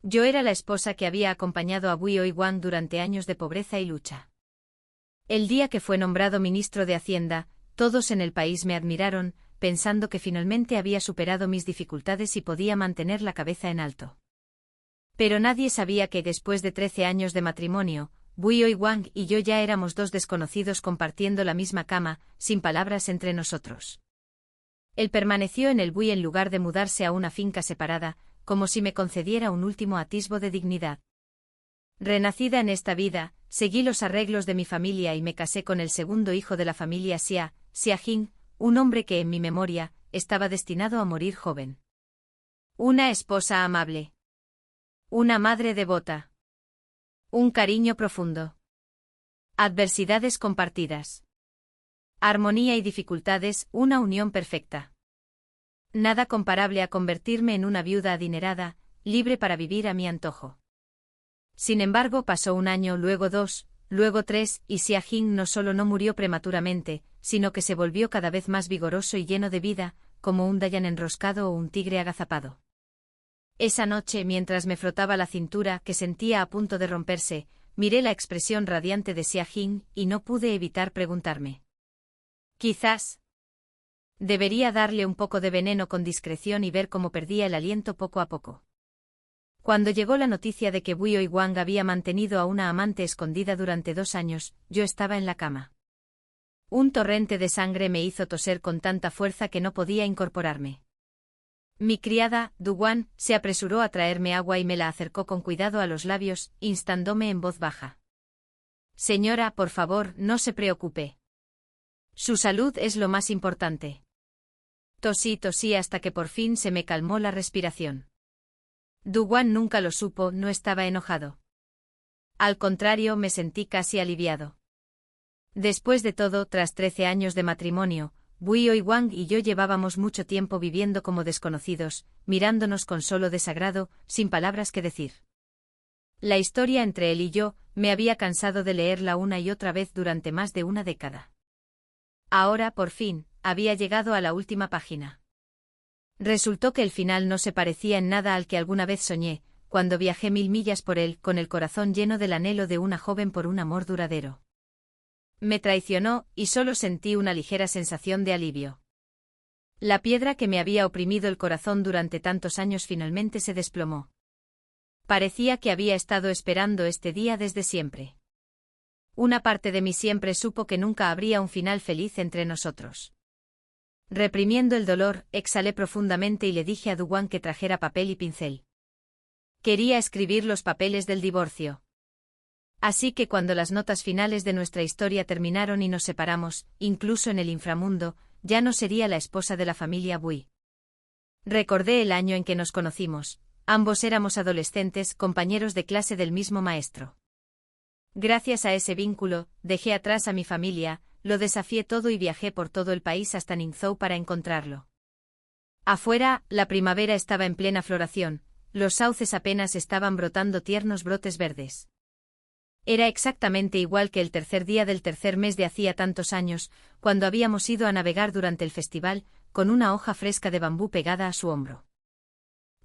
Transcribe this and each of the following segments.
Yo era la esposa que había acompañado a Bui Oiwang durante años de pobreza y lucha. El día que fue nombrado ministro de Hacienda, todos en el país me admiraron, pensando que finalmente había superado mis dificultades y podía mantener la cabeza en alto. Pero nadie sabía que después de 13 años de matrimonio, Bui Oiwang y yo ya éramos dos desconocidos compartiendo la misma cama, sin palabras entre nosotros. Él permaneció en el Bui en lugar de mudarse a una finca separada, como si me concediera un último atisbo de dignidad. Renacida en esta vida, seguí los arreglos de mi familia y me casé con el segundo hijo de la familia Xia, Xia Jing, un hombre que en mi memoria, estaba destinado a morir joven. Una esposa amable. Una madre devota. Un cariño profundo. Adversidades compartidas. Armonía y dificultades, una unión perfecta. Nada comparable a convertirme en una viuda adinerada, libre para vivir a mi antojo. Sin embargo, pasó un año, luego 2, luego 3, y Xia Jing no solo no murió prematuramente, sino que se volvió cada vez más vigoroso y lleno de vida, como un dayan enroscado o un tigre agazapado. Esa noche, mientras me frotaba la cintura que sentía a punto de romperse, miré la expresión radiante de Xia Jing y no pude evitar preguntarme. Quizás debería darle un poco de veneno con discreción y ver cómo perdía el aliento poco a poco. Cuando llegó la noticia de que Bui Oiwang había mantenido a una amante escondida durante 2 años, yo estaba en la cama. Un torrente de sangre me hizo toser con tanta fuerza que no podía incorporarme. Mi criada, Duwan, se apresuró a traerme agua y me la acercó con cuidado a los labios, instándome en voz baja. Señora, por favor, no se preocupe. Su salud es lo más importante. Tosí hasta que por fin se me calmó la respiración. Duwan nunca lo supo, no estaba enojado. Al contrario, me sentí casi aliviado. Después de todo, tras 13 años de matrimonio, Bui Oiwang y yo llevábamos mucho tiempo viviendo como desconocidos, mirándonos con solo desagrado, sin palabras que decir. La historia entre él y yo, me había cansado de leerla una y otra vez durante más de una década. Ahora, por fin, había llegado a la última página. Resultó que el final no se parecía en nada al que alguna vez soñé, cuando viajé 1000 millas por él, con el corazón lleno del anhelo de una joven por un amor duradero. Me traicionó, y solo sentí una ligera sensación de alivio. La piedra que me había oprimido el corazón durante tantos años finalmente se desplomó. Parecía que había estado esperando este día desde siempre. Una parte de mí siempre supo que nunca habría un final feliz entre nosotros. Reprimiendo el dolor, exhalé profundamente y le dije a Duwan que trajera papel y pincel. Quería escribir los papeles del divorcio. Así que cuando las notas finales de nuestra historia terminaron y nos separamos, incluso en el inframundo, ya no sería la esposa de la familia Bui. Recordé el año en que nos conocimos, ambos éramos adolescentes, compañeros de clase del mismo maestro. Gracias a ese vínculo, dejé atrás a mi familia, lo desafié todo y viajé por todo el país hasta Ningzhou para encontrarlo. Afuera, la primavera estaba en plena floración, los sauces apenas estaban brotando tiernos brotes verdes. Era exactamente igual que el tercer día del tercer mes de hacía tantos años, cuando habíamos ido a navegar durante el festival, con una hoja fresca de bambú pegada a su hombro.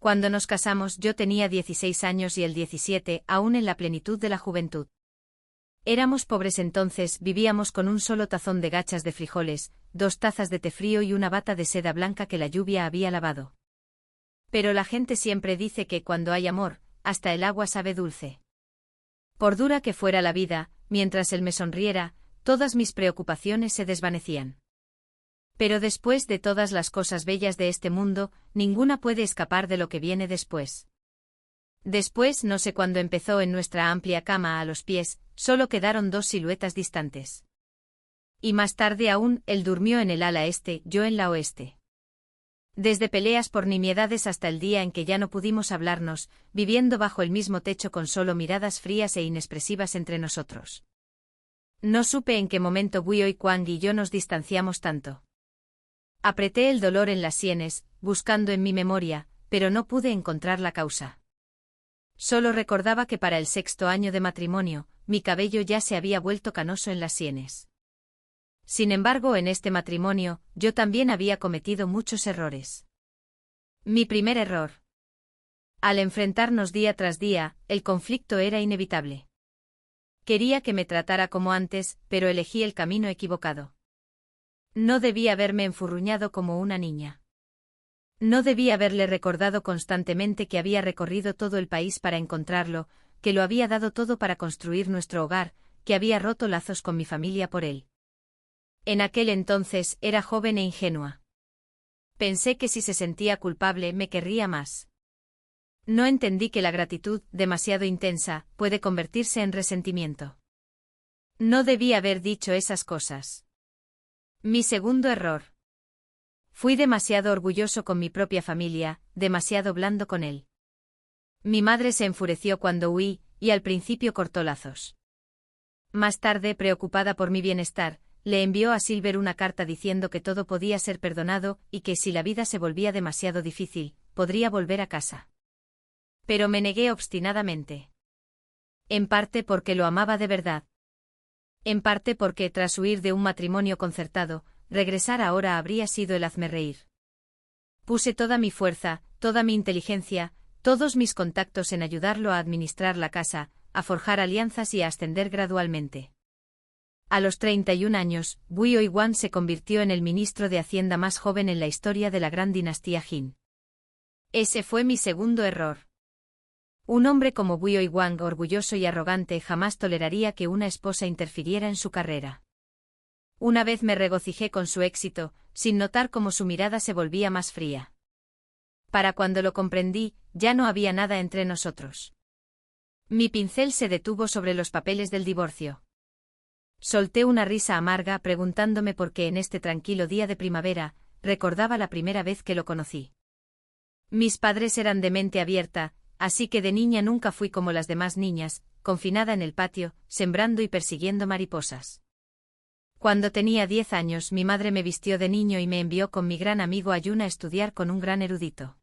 Cuando nos casamos yo tenía 16 años y él 17, aún en la plenitud de la juventud. Éramos pobres entonces, vivíamos con un solo tazón de gachas de frijoles, 2 tazas de té frío y una bata de seda blanca que la lluvia había lavado. Pero la gente siempre dice que cuando hay amor, hasta el agua sabe dulce. Por dura que fuera la vida, mientras él me sonriera, todas mis preocupaciones se desvanecían. Pero después de todas las cosas bellas de este mundo, ninguna puede escapar de lo que viene después. Después, no sé cuándo empezó en nuestra amplia cama a los pies, solo quedaron 2 siluetas distantes. Y más tarde aún, él durmió en el ala este, yo en la oeste. Desde peleas por nimiedades hasta el día en que ya no pudimos hablarnos, viviendo bajo el mismo techo con solo miradas frías e inexpresivas entre nosotros. No supe en qué momento Bui Oiwang y yo nos distanciamos tanto. Apreté el dolor en las sienes, buscando en mi memoria, pero no pude encontrar la causa. Solo recordaba que para el 6º año de matrimonio, mi cabello ya se había vuelto canoso en las sienes. Sin embargo, en este matrimonio, yo también había cometido muchos errores. Mi primer error. Al enfrentarnos día tras día, el conflicto era inevitable. Quería que me tratara como antes, pero elegí el camino equivocado. No debía haberme enfurruñado como una niña. No debía haberle recordado constantemente que había recorrido todo el país para encontrarlo, que lo había dado todo para construir nuestro hogar, que había roto lazos con mi familia por él. En aquel entonces era joven e ingenua. Pensé que si se sentía culpable me querría más. No entendí que la gratitud, demasiado intensa, puede convertirse en resentimiento. No debí haber dicho esas cosas. Mi segundo error. Fui demasiado orgulloso con mi propia familia, demasiado blando con él. Mi madre se enfureció cuando huí, y al principio cortó lazos. Más tarde, preocupada por mi bienestar, le envió a Silver una carta diciendo que todo podía ser perdonado y que si la vida se volvía demasiado difícil, podría volver a casa. Pero me negué obstinadamente. En parte porque lo amaba de verdad. En parte porque, tras huir de un matrimonio concertado, regresar ahora habría sido el hazmerreír. Puse toda mi fuerza, toda mi inteligencia, todos mis contactos en ayudarlo a administrar la casa, a forjar alianzas y a ascender gradualmente. A los 31 años, Bui Oiwan se convirtió en el ministro de Hacienda más joven en la historia de la gran dinastía Jin. Ese fue mi segundo error. Un hombre como Bui Oiwan, orgulloso y arrogante, jamás toleraría que una esposa interfiriera en su carrera. Una vez me regocijé con su éxito, sin notar cómo su mirada se volvía más fría. Para cuando lo comprendí, ya no había nada entre nosotros. Mi pincel se detuvo sobre los papeles del divorcio. Solté una risa amarga preguntándome por qué en este tranquilo día de primavera, recordaba la primera vez que lo conocí. Mis padres eran de mente abierta, así que de niña nunca fui como las demás niñas, confinada en el patio, sembrando y persiguiendo mariposas. Cuando tenía 10 años mi madre me vistió de niño y me envió con mi gran amigo Ayun a estudiar con un gran erudito.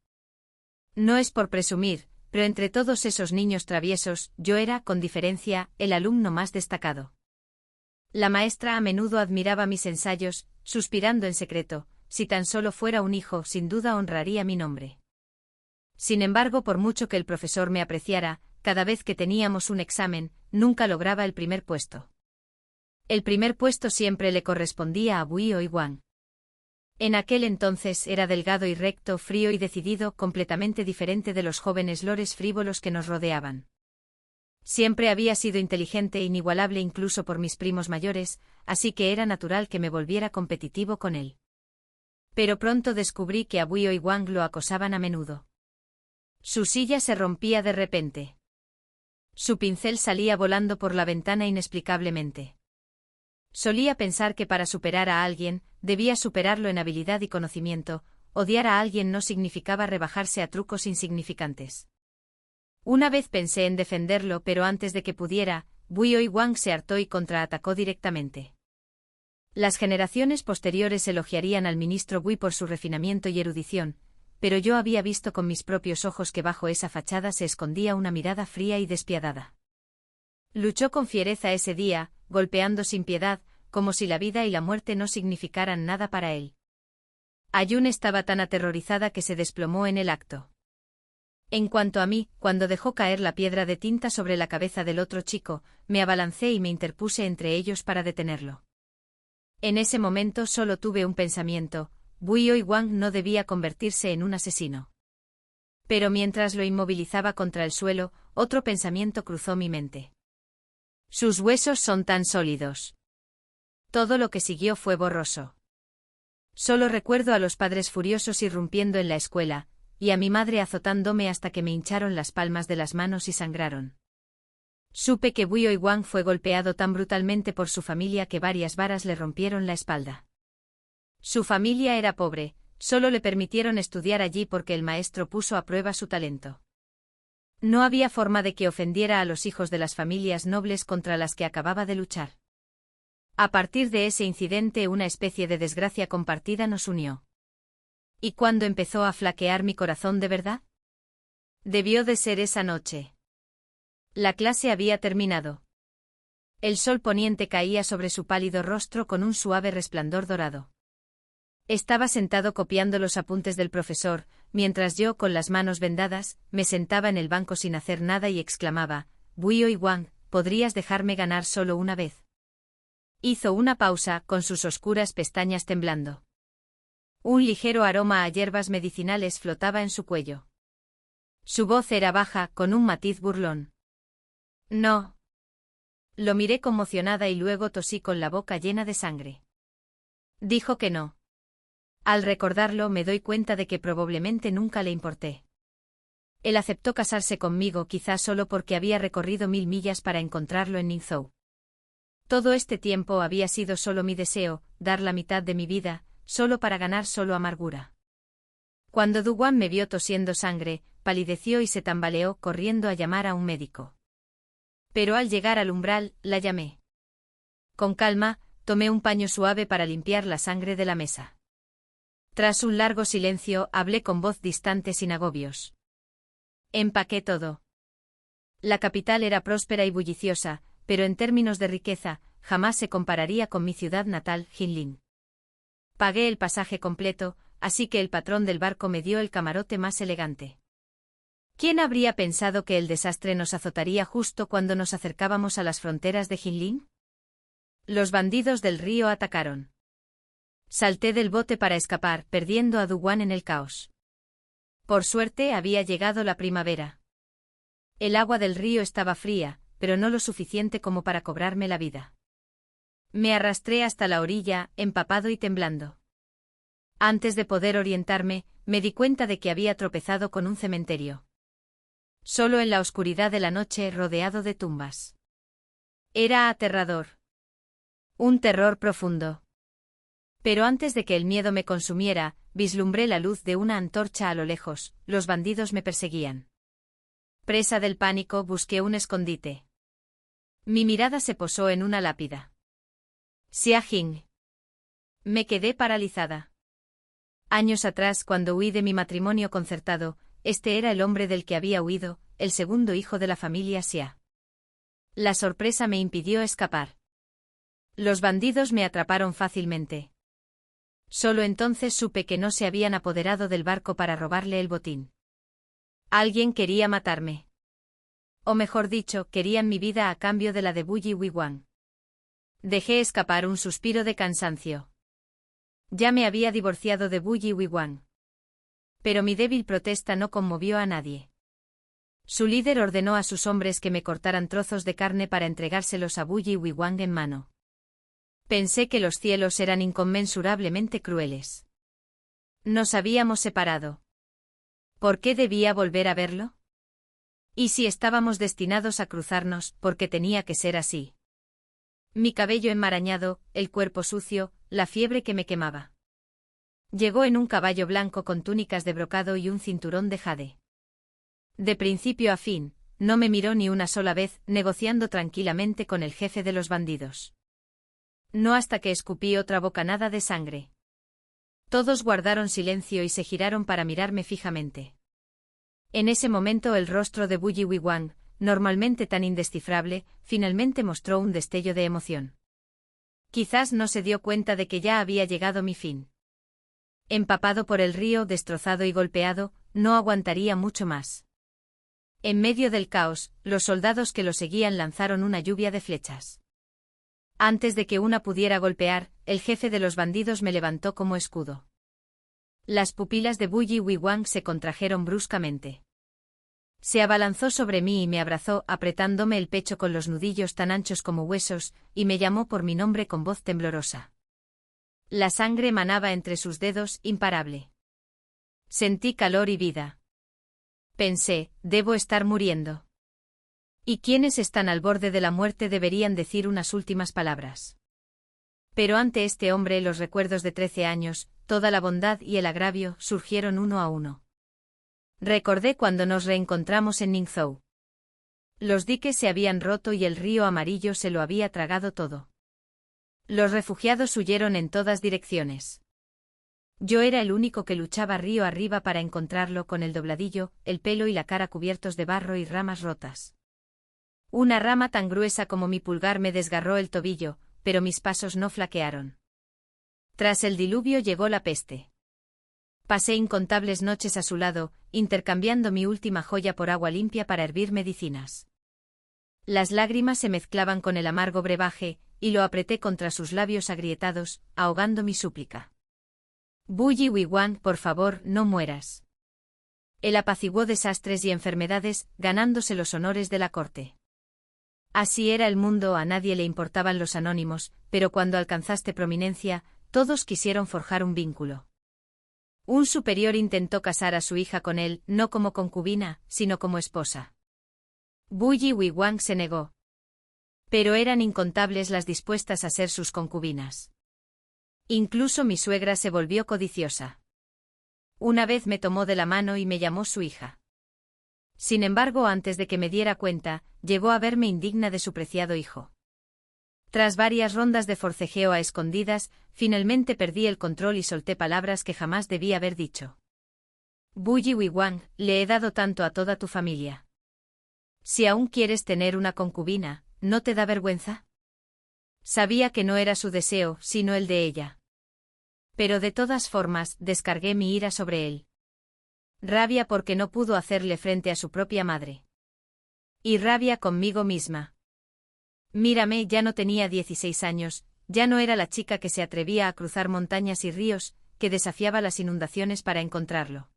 No es por presumir, pero entre todos esos niños traviesos, yo era, con diferencia, el alumno más destacado. La maestra a menudo admiraba mis ensayos, suspirando en secreto, si tan solo fuera un hijo, sin duda honraría mi nombre. Sin embargo, por mucho que el profesor me apreciara, cada vez que teníamos un examen, nunca lograba el primer puesto. El primer puesto siempre le correspondía a Bui Oiwan. En aquel entonces era delgado y recto, frío y decidido, completamente diferente de los jóvenes lores frívolos que nos rodeaban. Siempre había sido inteligente e inigualable incluso por mis primos mayores, así que era natural que me volviera competitivo con él. Pero pronto descubrí que a Bui Oiwan lo acosaban a menudo. Su silla se rompía de repente. Su pincel salía volando por la ventana inexplicablemente. Solía pensar que para superar a alguien, debía superarlo en habilidad y conocimiento, odiar a alguien no significaba rebajarse a trucos insignificantes. Una vez pensé en defenderlo, pero antes de que pudiera, Bui Oiwan se hartó y contraatacó directamente. Las generaciones posteriores elogiarían al ministro Bui por su refinamiento y erudición, pero yo había visto con mis propios ojos que bajo esa fachada se escondía una mirada fría y despiadada. Luchó con fiereza ese día, golpeando sin piedad, como si la vida y la muerte no significaran nada para él. Ayun estaba tan aterrorizada que se desplomó en el acto. En cuanto a mí, cuando dejó caer la piedra de tinta sobre la cabeza del otro chico, me abalancé y me interpuse entre ellos para detenerlo. En ese momento solo tuve un pensamiento: Bui Oiwan no debía convertirse en un asesino. Pero mientras lo inmovilizaba contra el suelo, otro pensamiento cruzó mi mente. Sus huesos son tan sólidos. Todo lo que siguió fue borroso. Solo recuerdo a los padres furiosos irrumpiendo en la escuela, y a mi madre azotándome hasta que me hincharon las palmas de las manos y sangraron. Supe que Bui Oiwan fue golpeado tan brutalmente por su familia que varias varas le rompieron la espalda. Su familia era pobre, solo le permitieron estudiar allí porque el maestro puso a prueba su talento. No había forma de que ofendiera a los hijos de las familias nobles contra las que acababa de luchar. A partir de ese incidente una especie de desgracia compartida nos unió. ¿Y cuándo empezó a flaquear mi corazón de verdad? Debió de ser esa noche. La clase había terminado. El sol poniente caía sobre su pálido rostro con un suave resplandor dorado. Estaba sentado copiando los apuntes del profesor, mientras yo, con las manos vendadas, me sentaba en el banco sin hacer nada y exclamaba: Bui Wang, ¿podrías dejarme ganar solo una vez? Hizo una pausa, con sus oscuras pestañas temblando. Un ligero aroma a hierbas medicinales flotaba en su cuello. Su voz era baja, con un matiz burlón. No. Lo miré conmocionada y luego tosí con la boca llena de sangre. Dijo que no. Al recordarlo me doy cuenta de que probablemente nunca le importé. Él aceptó casarse conmigo quizás solo porque había recorrido 1000 millas para encontrarlo en Ningzhou. Todo este tiempo había sido solo mi deseo, dar la mitad de mi vida, solo para ganar solo amargura. Cuando Duguan me vio tosiendo sangre, palideció y se tambaleó corriendo a llamar a un médico. Pero al llegar al umbral, la llamé. Con calma, tomé un paño suave para limpiar la sangre de la mesa. Tras un largo silencio, hablé con voz distante sin agobios. Empaqué todo. La capital era próspera y bulliciosa, pero en términos de riqueza, jamás se compararía con mi ciudad natal, Jinlin. Pagué el pasaje completo, así que el patrón del barco me dio el camarote más elegante. ¿Quién habría pensado que el desastre nos azotaría justo cuando nos acercábamos a las fronteras de Jinlin? Los bandidos del río atacaron. Salté del bote para escapar, perdiendo a Duguan en el caos. Por suerte había llegado la primavera. El agua del río estaba fría, pero no lo suficiente como para cobrarme la vida. Me arrastré hasta la orilla, empapado y temblando. Antes de poder orientarme, me di cuenta de que había tropezado con un cementerio. Solo en la oscuridad de la noche, rodeado de tumbas. Era aterrador. Un terror profundo. Pero antes de que el miedo me consumiera, vislumbré la luz de una antorcha a lo lejos. Los bandidos me perseguían. Presa del pánico, busqué un escondite. Mi mirada se posó en una lápida. Xia Jing. Me quedé paralizada. Años atrás, cuando huí de mi matrimonio concertado, este era el hombre del que había huido, el segundo hijo de la familia Xia. La sorpresa me impidió escapar. Los bandidos me atraparon fácilmente. Solo entonces supe que no se habían apoderado del barco para robarle el botín. Alguien quería matarme. O mejor dicho, querían mi vida a cambio de la de Bui Wang. Dejé escapar un suspiro de cansancio. Ya me había divorciado de Bui Wang. Pero mi débil protesta no conmovió a nadie. Su líder ordenó a sus hombres que me cortaran trozos de carne para entregárselos a Bui Wang en mano. Pensé que los cielos eran inconmensurablemente crueles. Nos habíamos separado. ¿Por qué debía volver a verlo? ¿Y si estábamos destinados a cruzarnos, porque tenía que ser así? Mi cabello enmarañado, el cuerpo sucio, la fiebre que me quemaba. Llegó en un caballo blanco con túnicas de brocado y un cinturón de jade. De principio a fin, no me miró ni una sola vez, negociando tranquilamente con el jefe de los bandidos. No hasta que escupí otra bocanada de sangre. Todos guardaron silencio y se giraron para mirarme fijamente. En ese momento el rostro de Bui Wang, normalmente tan indescifrable, finalmente mostró un destello de emoción. Quizás no se dio cuenta de que ya había llegado mi fin. Empapado por el río, destrozado y golpeado, no aguantaría mucho más. En medio del caos, los soldados que lo seguían lanzaron una lluvia de flechas. Antes de que una pudiera golpear, el jefe de los bandidos me levantó como escudo. Las pupilas de Bui Wang se contrajeron bruscamente. Se abalanzó sobre mí y me abrazó, apretándome el pecho con los nudillos tan anchos como huesos, y me llamó por mi nombre con voz temblorosa. La sangre manaba entre sus dedos, imparable. Sentí calor y vida. Pensé, debo estar muriendo. Y quienes están al borde de la muerte deberían decir unas últimas palabras. Pero ante este hombre los recuerdos de 13 años, toda la bondad y el agravio, surgieron uno a uno. Recordé cuando nos reencontramos en Ningzhou. Los diques se habían roto y el río amarillo se lo había tragado todo. Los refugiados huyeron en todas direcciones. Yo era el único que luchaba río arriba para encontrarlo con el dobladillo, el pelo y la cara cubiertos de barro y ramas rotas. Una rama tan gruesa como mi pulgar me desgarró el tobillo, pero mis pasos no flaquearon. Tras el diluvio llegó la peste. Pasé incontables noches a su lado, intercambiando mi última joya por agua limpia para hervir medicinas. Las lágrimas se mezclaban con el amargo brebaje, y lo apreté contra sus labios agrietados, ahogando mi súplica. Bully Wiwan, por favor, no mueras. Él apaciguó desastres y enfermedades, ganándose los honores de la corte. Así era el mundo, a nadie le importaban los anónimos, pero cuando alcanzaste prominencia, todos quisieron forjar un vínculo. Un superior intentó casar a su hija con él, no como concubina, sino como esposa. Bully Wiwan se negó. Pero eran incontables las dispuestas a ser sus concubinas. Incluso mi suegra se volvió codiciosa. Una vez me tomó de la mano y me llamó su hija. Sin embargo, antes de que me diera cuenta, llegó a verme indigna de su preciado hijo. Tras varias rondas de forcejeo a escondidas, finalmente perdí el control y solté palabras que jamás debí haber dicho. Bully Wiwan, le he dado tanto a toda tu familia. Si aún quieres tener una concubina, ¿no te da vergüenza? Sabía que no era su deseo, sino el de ella. Pero de todas formas, descargué mi ira sobre él. Rabia porque no pudo hacerle frente a su propia madre. Y rabia conmigo misma. Mírame, ya no tenía 16 años, ya no era la chica que se atrevía a cruzar montañas y ríos, que desafiaba las inundaciones para encontrarlo.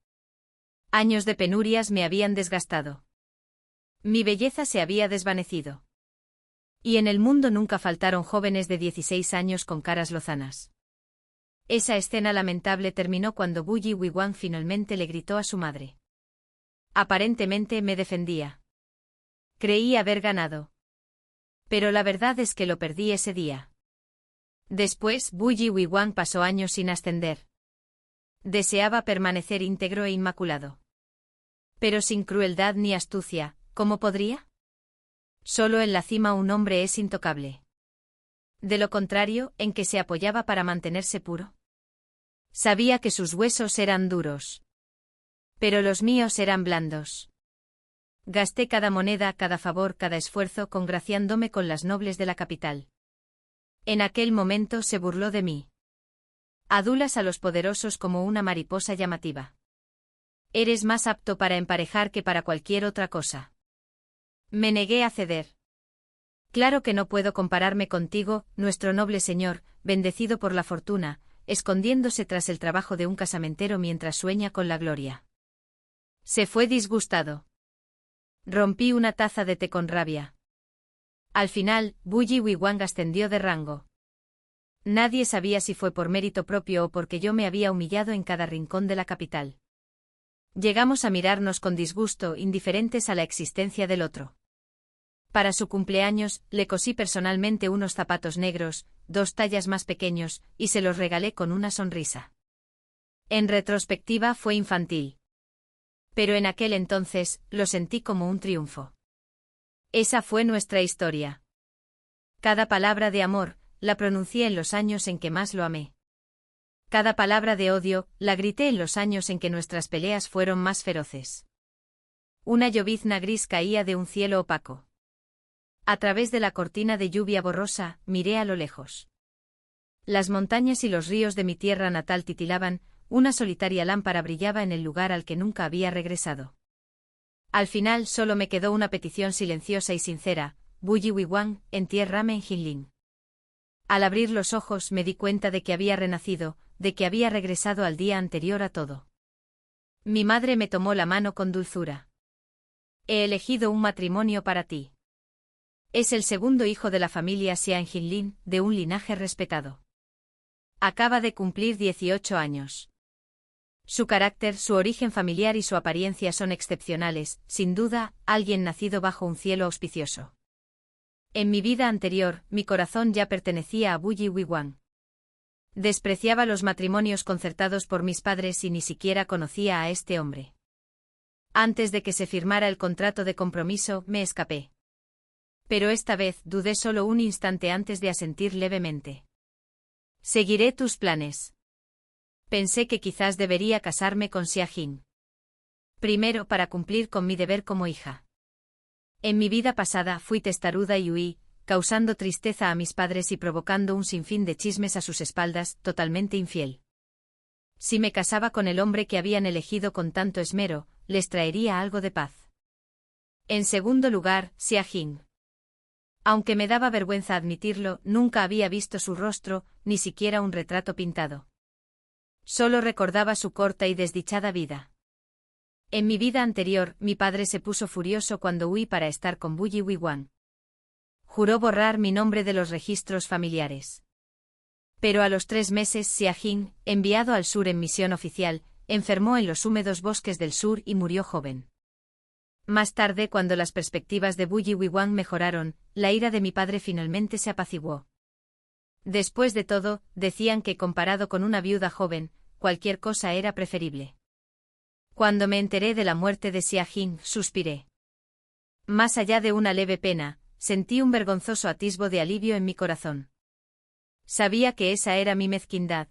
Años de penurias me habían desgastado. Mi belleza se había desvanecido. Y en el mundo nunca faltaron jóvenes de 16 años con caras lozanas. Esa escena lamentable terminó cuando Bully Wiwan finalmente le gritó a su madre. Aparentemente me defendía. Creí haber ganado. Pero la verdad es que lo perdí ese día. Después, Bully Wiwan pasó años sin ascender. Deseaba permanecer íntegro e inmaculado. Pero sin crueldad ni astucia, ¿cómo podría? Solo en la cima un hombre es intocable. De lo contrario, ¿en qué se apoyaba para mantenerse puro? Sabía que sus huesos eran duros. Pero los míos eran blandos. Gasté cada moneda, cada favor, cada esfuerzo congraciándome con las nobles de la capital. En aquel momento se burló de mí. Adulas a los poderosos como una mariposa llamativa. Eres más apto para emparejar que para cualquier otra cosa. Me negué a ceder. Claro que no puedo compararme contigo, nuestro noble señor, bendecido por la fortuna, escondiéndose tras el trabajo de un casamentero mientras sueña con la gloria. Se fue disgustado. Rompí una taza de té con rabia. Al final, Bully Wiwan ascendió de rango. Nadie sabía si fue por mérito propio o porque yo me había humillado en cada rincón de la capital. Llegamos a mirarnos con disgusto, indiferentes a la existencia del otro. Para su cumpleaños, le cosí personalmente unos zapatos negros, 2 tallas más pequeños, y se los regalé con una sonrisa. En retrospectiva fue infantil. Pero en aquel entonces, lo sentí como un triunfo. Esa fue nuestra historia. Cada palabra de amor, la pronuncié en los años en que más lo amé. Cada palabra de odio, la grité en los años en que nuestras peleas fueron más feroces. Una llovizna gris caía de un cielo opaco. A través de la cortina de lluvia borrosa, miré a lo lejos. Las montañas y los ríos de mi tierra natal titilaban, una solitaria lámpara brillaba en el lugar al que nunca había regresado. Al final solo me quedó una petición silenciosa y sincera: Bully Wiwan, entiérrame en Jinling. Al abrir los ojos me di cuenta de que había renacido, de que había regresado al día anterior a todo. Mi madre me tomó la mano con dulzura. He elegido un matrimonio para ti. Es el segundo hijo de la familia Xia en Jinling, de un linaje respetado. Acaba de cumplir 18 años. Su carácter, su origen familiar y su apariencia son excepcionales, sin duda, alguien nacido bajo un cielo auspicioso. En mi vida anterior, mi corazón ya pertenecía a Bully Wiwan. Despreciaba los matrimonios concertados por mis padres y ni siquiera conocía a este hombre. Antes de que se firmara el contrato de compromiso, me escapé. Pero esta vez dudé solo un instante antes de asentir levemente. Seguiré tus planes. Pensé que quizás debería casarme con Xia Jin. Primero, para cumplir con mi deber como hija. En mi vida pasada fui testaruda y huí, causando tristeza a mis padres y provocando un sinfín de chismes a sus espaldas, totalmente infiel. Si me casaba con el hombre que habían elegido con tanto esmero, les traería algo de paz. En segundo lugar, Xia Jing. Aunque me daba vergüenza admitirlo, nunca había visto su rostro, ni siquiera un retrato pintado. Solo recordaba su corta y desdichada vida. En mi vida anterior, mi padre se puso furioso cuando huí para estar con Bu Yiwen. Juró borrar mi nombre de los registros familiares. Pero a los 3 meses Xia Jing, enviado al sur en misión oficial, enfermó en los húmedos bosques del sur y murió joven. Más tarde, cuando las perspectivas de Bu Yiwen mejoraron, la ira de mi padre finalmente se apaciguó. Después de todo, decían que comparado con una viuda joven, cualquier cosa era preferible. Cuando me enteré de la muerte de Xia Jing, suspiré. Más allá de una leve pena, sentí un vergonzoso atisbo de alivio en mi corazón. Sabía que esa era mi mezquindad.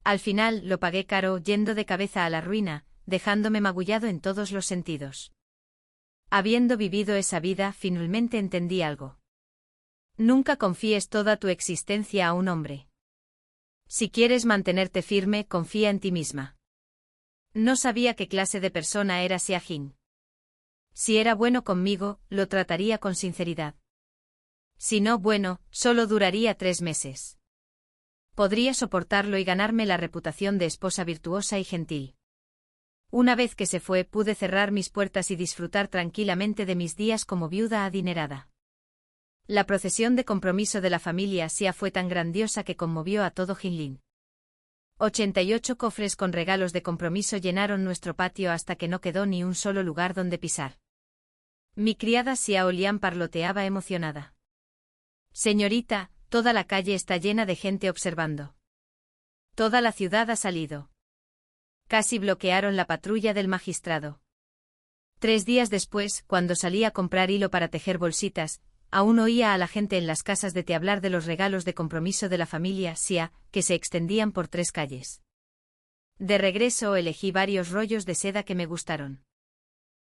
Al final lo pagué caro yendo de cabeza a la ruina, dejándome magullado en todos los sentidos. Habiendo vivido esa vida, finalmente entendí algo. Nunca confíes toda tu existencia a un hombre. Si quieres mantenerte firme, confía en ti misma. No sabía qué clase de persona era Xia Jing. Si era bueno conmigo, lo trataría con sinceridad. Si no bueno, solo duraría 3 meses. Podría soportarlo y ganarme la reputación de esposa virtuosa y gentil. Una vez que se fue, pude cerrar mis puertas y disfrutar tranquilamente de mis días como viuda adinerada. La procesión de compromiso de la familia Xia fue tan grandiosa que conmovió a todo Jinlin. 88 cofres con regalos de compromiso llenaron nuestro patio hasta que no quedó ni un solo lugar donde pisar. Mi criada Xiao Lian parloteaba emocionada. Señorita, toda la calle está llena de gente observando. Toda la ciudad ha salido. Casi bloquearon la patrulla del magistrado. 3 días después, cuando salí a comprar hilo para tejer bolsitas, aún oía a la gente en las casas de té hablar de los regalos de compromiso de la familia Xia, que se extendían por 3 calles. De regreso elegí varios rollos de seda que me gustaron.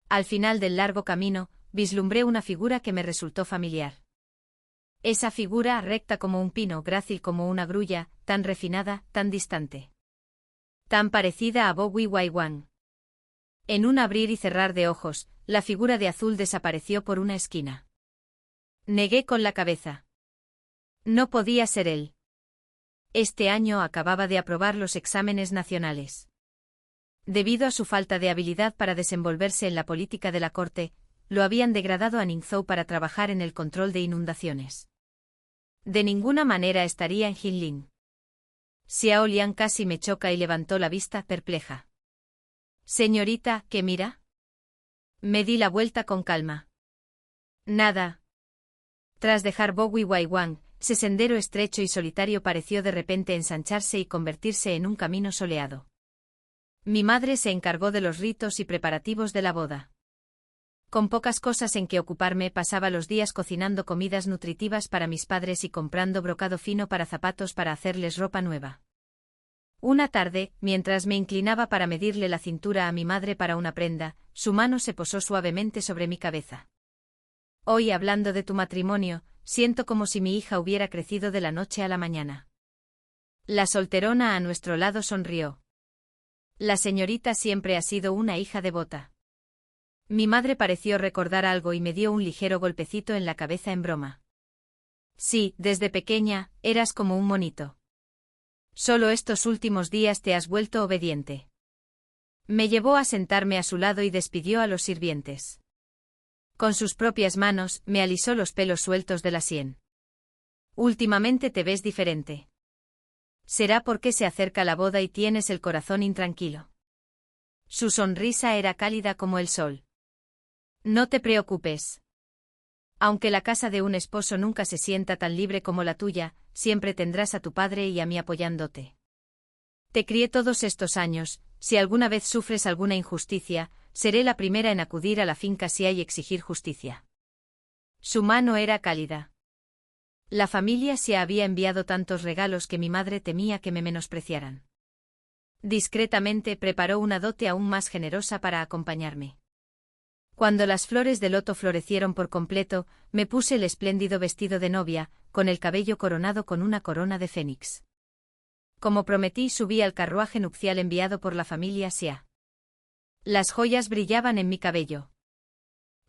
Al final del largo camino, vislumbré una figura que me resultó familiar. Esa figura, recta como un pino, grácil como una grulla, tan refinada, tan distante. Tan parecida a Bo Yiwen. En un abrir y cerrar de ojos, la figura de azul desapareció por una esquina. Negué con la cabeza. No podía ser él. Este año acababa de aprobar los exámenes nacionales. Debido a su falta de habilidad para desenvolverse en la política de la corte, lo habían degradado a Ningzhou para trabajar en el control de inundaciones. De ninguna manera estaría en Jinlin. Xiao Lian casi me choca y levantó la vista, perpleja. Señorita, ¿qué mira? Me di la vuelta con calma. Nada. Tras dejar Bo Yiwen, ese sendero estrecho y solitario pareció de repente ensancharse y convertirse en un camino soleado. Mi madre se encargó de los ritos y preparativos de la boda. Con pocas cosas en que ocuparme, pasaba los días cocinando comidas nutritivas para mis padres y comprando brocado fino para zapatos para hacerles ropa nueva. Una tarde, mientras me inclinaba para medirle la cintura a mi madre para una prenda, su mano se posó suavemente sobre mi cabeza. Hoy, hablando de tu matrimonio, siento como si mi hija hubiera crecido de la noche a la mañana. La solterona a nuestro lado sonrió. La señorita siempre ha sido una hija devota. Mi madre pareció recordar algo y me dio un ligero golpecito en la cabeza en broma. Sí, desde pequeña, eras como un monito. Solo estos últimos días te has vuelto obediente. Me llevó a sentarme a su lado y despidió a los sirvientes. Con sus propias manos, me alisó los pelos sueltos de la sien. Últimamente te ves diferente. Será porque se acerca la boda y tienes el corazón intranquilo. Su sonrisa era cálida como el sol. No te preocupes. Aunque la casa de un esposo nunca se sienta tan libre como la tuya, siempre tendrás a tu padre y a mí apoyándote. Te crié todos estos años, si alguna vez sufres alguna injusticia, seré la primera en acudir a la finca Xia y exigir justicia. Su mano era cálida. La familia Xia había enviado tantos regalos que mi madre temía que me menospreciaran. Discretamente preparó una dote aún más generosa para acompañarme. Cuando las flores de loto florecieron por completo, me puse el espléndido vestido de novia, con el cabello coronado con una corona de fénix. Como prometí, subí al carruaje nupcial enviado por la familia Xia. Las joyas brillaban en mi cabello.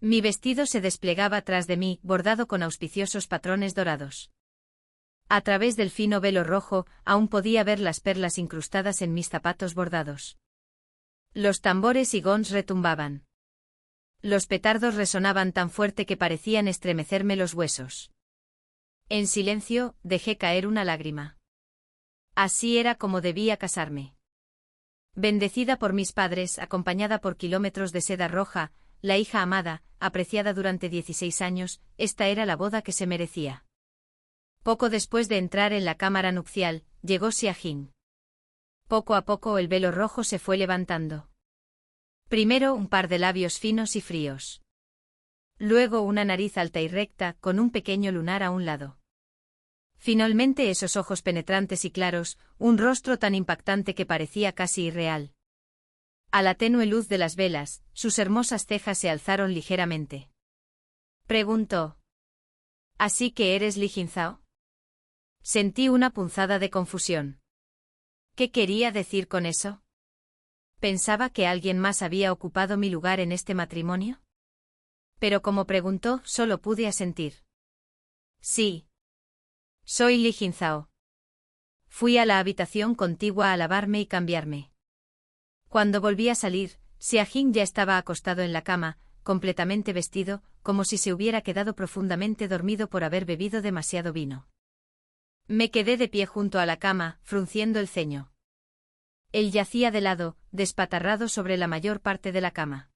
Mi vestido se desplegaba tras de mí, bordado con auspiciosos patrones dorados. A través del fino velo rojo, aún podía ver las perlas incrustadas en mis zapatos bordados. Los tambores y gons retumbaban. Los petardos resonaban tan fuerte que parecían estremecerme los huesos. En silencio, dejé caer una lágrima. Así era como debía casarme. Bendecida por mis padres, acompañada por kilómetros de seda roja, la hija amada, apreciada durante 16 años, esta era la boda que se merecía. Poco después de entrar en la cámara nupcial, llegó Xia Jing. Poco a poco el velo rojo se fue levantando. Primero un par de labios finos y fríos. Luego una nariz alta y recta, con un pequeño lunar a un lado. Finalmente esos ojos penetrantes y claros, un rostro tan impactante que parecía casi irreal. A la tenue luz de las velas, sus hermosas cejas se alzaron ligeramente. Preguntó. ¿Así que eres Li Jinzhao? Sentí una punzada de confusión. ¿Qué quería decir con eso? ¿Pensaba que alguien más había ocupado mi lugar en este matrimonio? Pero como preguntó, solo pude asentir. Sí. Soy Li Jinzhao. Fui a la habitación contigua a lavarme y cambiarme. Cuando volví a salir, Xia Jing ya estaba acostado en la cama, completamente vestido, como si se hubiera quedado profundamente dormido por haber bebido demasiado vino. Me quedé de pie junto a la cama, frunciendo el ceño. Él yacía de lado, despatarrado sobre la mayor parte de la cama.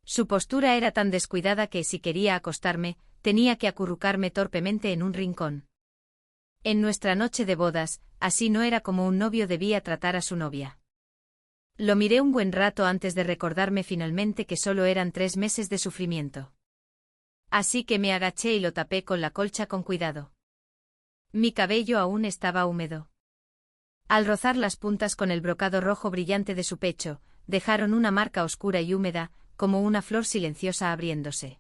Su postura era tan descuidada que si quería acostarme, tenía que acurrucarme torpemente en un rincón. En nuestra noche de bodas, así no era como un novio debía tratar a su novia. Lo miré un buen rato antes de recordarme finalmente que solo eran 3 meses de sufrimiento. Así que me agaché y lo tapé con la colcha con cuidado. Mi cabello aún estaba húmedo. Al rozar las puntas con el brocado rojo brillante de su pecho, dejaron una marca oscura y húmeda, como una flor silenciosa abriéndose.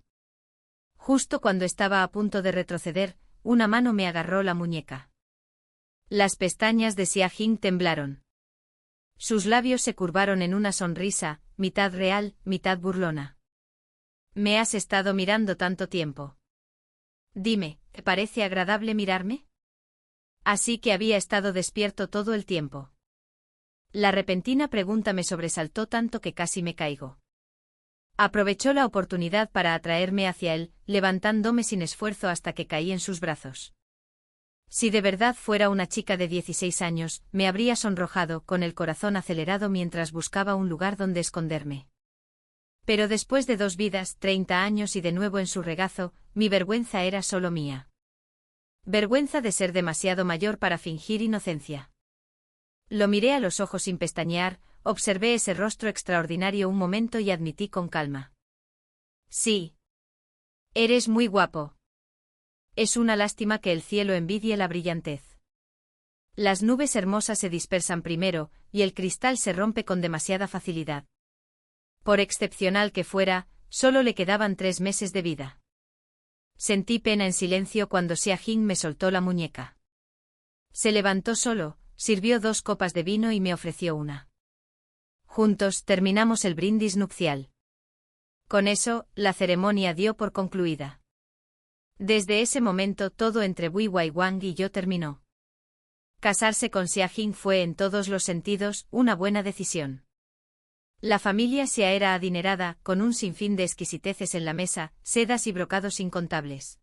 Justo cuando estaba a punto de retroceder, una mano me agarró la muñeca. Las pestañas de Xia Jing temblaron. Sus labios se curvaron en una sonrisa, mitad real, mitad burlona. ¿Me has estado mirando tanto tiempo? Dime, ¿te parece agradable mirarme? Así que había estado despierto todo el tiempo. La repentina pregunta me sobresaltó tanto que casi me caigo. Aprovechó la oportunidad para atraerme hacia él, levantándome sin esfuerzo hasta que caí en sus brazos. Si de verdad fuera una chica de 16 años, me habría sonrojado, con el corazón acelerado mientras buscaba un lugar donde esconderme. Pero después de 2 vidas, 30 años y de nuevo en su regazo, mi vergüenza era solo mía. Vergüenza de ser demasiado mayor para fingir inocencia. Lo miré a los ojos sin pestañear, observé ese rostro extraordinario un momento y admití con calma. Sí. Eres muy guapo. Es una lástima que el cielo envidie la brillantez. Las nubes hermosas se dispersan primero, y el cristal se rompe con demasiada facilidad. Por excepcional que fuera, solo le quedaban 3 meses de vida. Sentí pena en silencio cuando Xia Jing me soltó la muñeca. Se levantó solo, sirvió 2 copas de vino y me ofreció una. Juntos terminamos el brindis nupcial. Con eso, la ceremonia dio por concluida. Desde ese momento todo entre Wei Waiwang y yo terminó. Casarse con Xia Jing fue en todos los sentidos una buena decisión. La familia Xia era adinerada, con un sinfín de exquisiteces en la mesa, sedas y brocados incontables.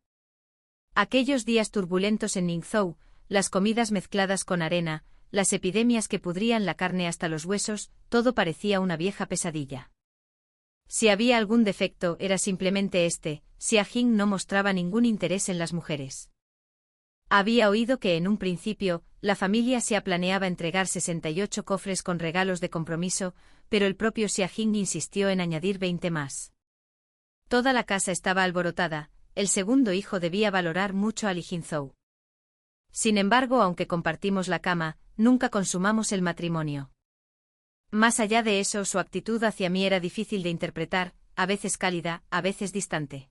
Aquellos días turbulentos en Ningzhou, las comidas mezcladas con arena, las epidemias que pudrían la carne hasta los huesos, todo parecía una vieja pesadilla. Si había algún defecto, era simplemente este: Xia Jing no mostraba ningún interés en las mujeres. Había oído que en un principio, la familia Xia planeaba entregar 68 cofres con regalos de compromiso, pero el propio Xia Jing insistió en añadir 20 más. Toda la casa estaba alborotada, el segundo hijo debía valorar mucho a Li Jinzhou. Sin embargo, aunque compartimos la cama, nunca consumamos el matrimonio. Más allá de eso, su actitud hacia mí era difícil de interpretar, a veces cálida, a veces distante.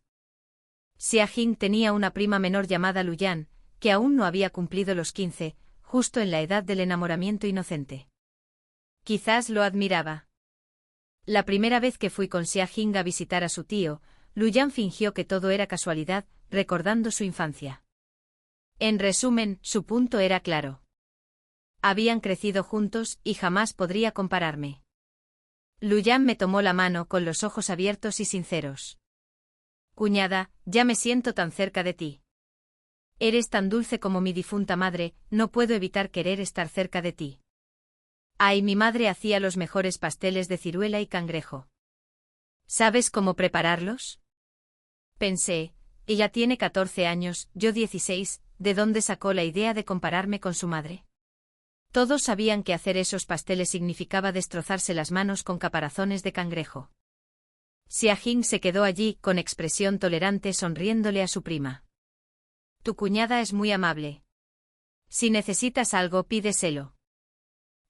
Xia Jing tenía una prima menor llamada Luyan, que aún no había cumplido los 15, justo en la edad del enamoramiento inocente. Quizás lo admiraba. La primera vez que fui con Xia Jing a visitar a su tío, Luyan fingió que todo era casualidad, recordando su infancia. En resumen, su punto era claro. Habían crecido juntos y jamás podría compararme. Luyan me tomó la mano con los ojos abiertos y sinceros. Cuñada, ya me siento tan cerca de ti. Eres tan dulce como mi difunta madre, no puedo evitar querer estar cerca de ti. Ay, mi madre hacía los mejores pasteles de ciruela y cangrejo. ¿Sabes cómo prepararlos? Pensé, ella tiene 14 años, yo 16, ¿de dónde sacó la idea de compararme con su madre? Todos sabían que hacer esos pasteles significaba destrozarse las manos con caparazones de cangrejo. Xia Jing se quedó allí, con expresión tolerante, sonriéndole a su prima. Tu cuñada es muy amable. Si necesitas algo, pídeselo.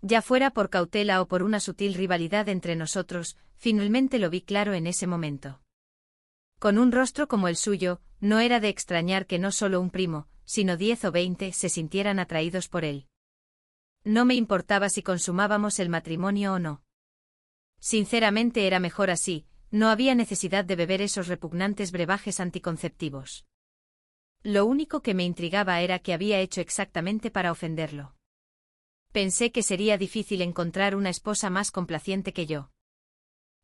Ya fuera por cautela o por una sutil rivalidad entre nosotros, finalmente lo vi claro en ese momento. Con un rostro como el suyo, no era de extrañar que no solo un primo, sino 10 o 20 se sintieran atraídos por él. No me importaba si consumábamos el matrimonio o no. Sinceramente era mejor así, no había necesidad de beber esos repugnantes brebajes anticonceptivos. Lo único que me intrigaba era qué había hecho exactamente para ofenderlo. Pensé que sería difícil encontrar una esposa más complaciente que yo.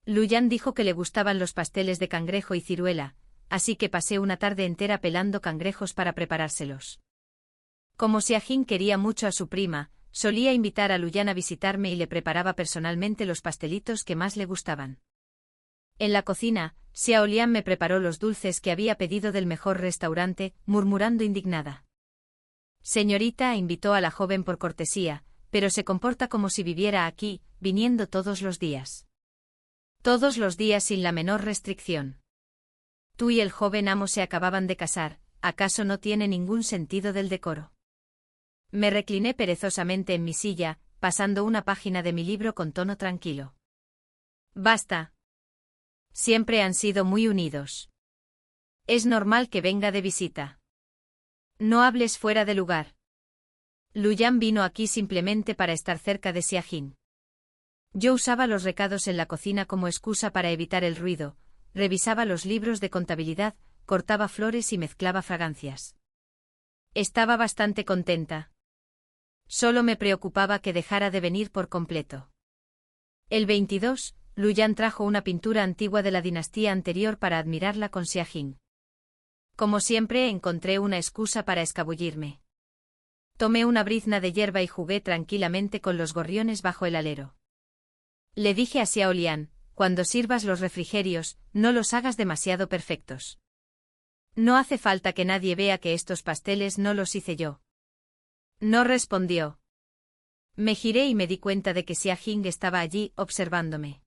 Luyan dijo que le gustaban los pasteles de cangrejo y ciruela, así que pasé una tarde entera pelando cangrejos para preparárselos. Como Xia Jing quería mucho a su prima, solía invitar a Luyan a visitarme y le preparaba personalmente los pastelitos que más le gustaban. En la cocina, Xiao Lian me preparó los dulces que había pedido del mejor restaurante, murmurando indignada. Señorita, invitó a la joven por cortesía, pero se comporta como si viviera aquí, viniendo todos los días. Todos los días sin la menor restricción. Tú y el joven amo se acababan de casar, ¿acaso no tiene ningún sentido del decoro? Me recliné perezosamente en mi silla, pasando una página de mi libro con tono tranquilo. Basta. Siempre han sido muy unidos. Es normal que venga de visita. No hables fuera de lugar. Luyan vino aquí simplemente para estar cerca de Xia Jing. Yo usaba los recados en la cocina como excusa para evitar el ruido, revisaba los libros de contabilidad, cortaba flores y mezclaba fragancias. Estaba bastante contenta. Solo me preocupaba que dejara de venir por completo. El 22, Luyan trajo una pintura antigua de la dinastía anterior para admirarla con Xia Jing. Como siempre, encontré una excusa para escabullirme. Tomé una brizna de hierba y jugué tranquilamente con los gorriones bajo el alero. Le dije a Xiao Lian, cuando sirvas los refrigerios, no los hagas demasiado perfectos. No hace falta que nadie vea que estos pasteles no los hice yo. No respondió. Me giré y me di cuenta de que Xia Jing estaba allí, observándome.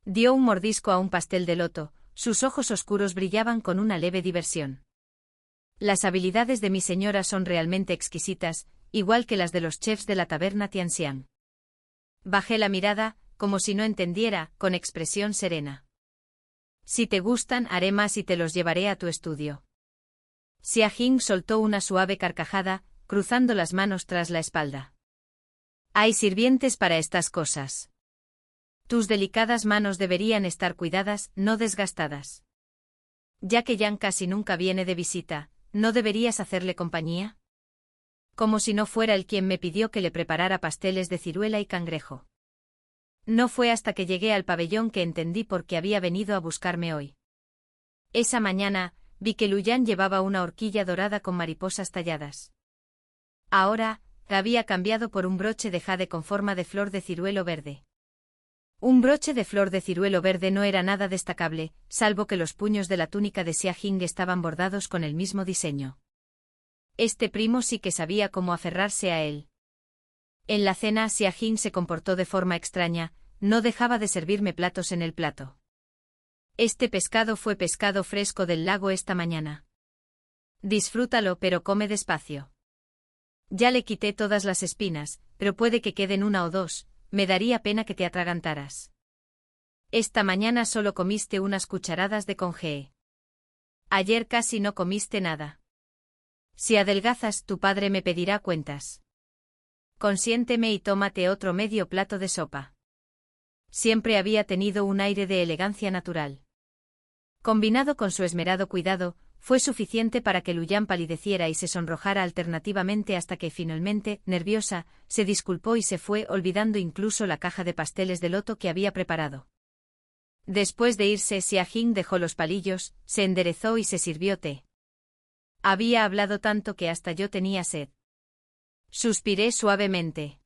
Dio un mordisco a un pastel de loto, sus ojos oscuros brillaban con una leve diversión. Las habilidades de mi señora son realmente exquisitas, igual que las de los chefs de la taberna Tianxiang. Bajé la mirada, como si no entendiera, con expresión serena. Si te gustan, haré más y te los llevaré a tu estudio. Xia Jing soltó una suave carcajada, cruzando las manos tras la espalda. Hay sirvientes para estas cosas. Tus delicadas manos deberían estar cuidadas, no desgastadas. Ya que Yang casi nunca viene de visita, ¿no deberías hacerle compañía? Como si no fuera él quien me pidió que le preparara pasteles de ciruela y cangrejo. No fue hasta que llegué al pabellón que entendí por qué había venido a buscarme hoy. Esa mañana, vi que Luyan llevaba una horquilla dorada con mariposas talladas. Ahora, la había cambiado por un broche de jade con forma de flor de ciruelo verde. Un broche de flor de ciruelo verde no era nada destacable, salvo que los puños de la túnica de Xia Jing estaban bordados con el mismo diseño. Este primo sí que sabía cómo aferrarse a él. En la cena Xia Jing se comportó de forma extraña, no dejaba de servirme platos en el plato. Este pescado fue pescado fresco del lago esta mañana. Disfrútalo, pero come despacio. Ya le quité todas las espinas, pero puede que queden una o dos. Me daría pena que te atragantaras. Esta mañana solo comiste unas cucharadas de congee. Ayer casi no comiste nada. Si adelgazas, tu padre me pedirá cuentas. Consiénteme y tómate otro medio plato de sopa. Siempre había tenido un aire de elegancia natural. Combinado con su esmerado cuidado, fue suficiente para que Luyan palideciera y se sonrojara alternativamente hasta que finalmente, nerviosa, se disculpó y se fue olvidando incluso la caja de pasteles de loto que había preparado. Después de irse, Xia Jing dejó los palillos, se enderezó y se sirvió té. Había hablado tanto que hasta yo tenía sed. Suspiré suavemente.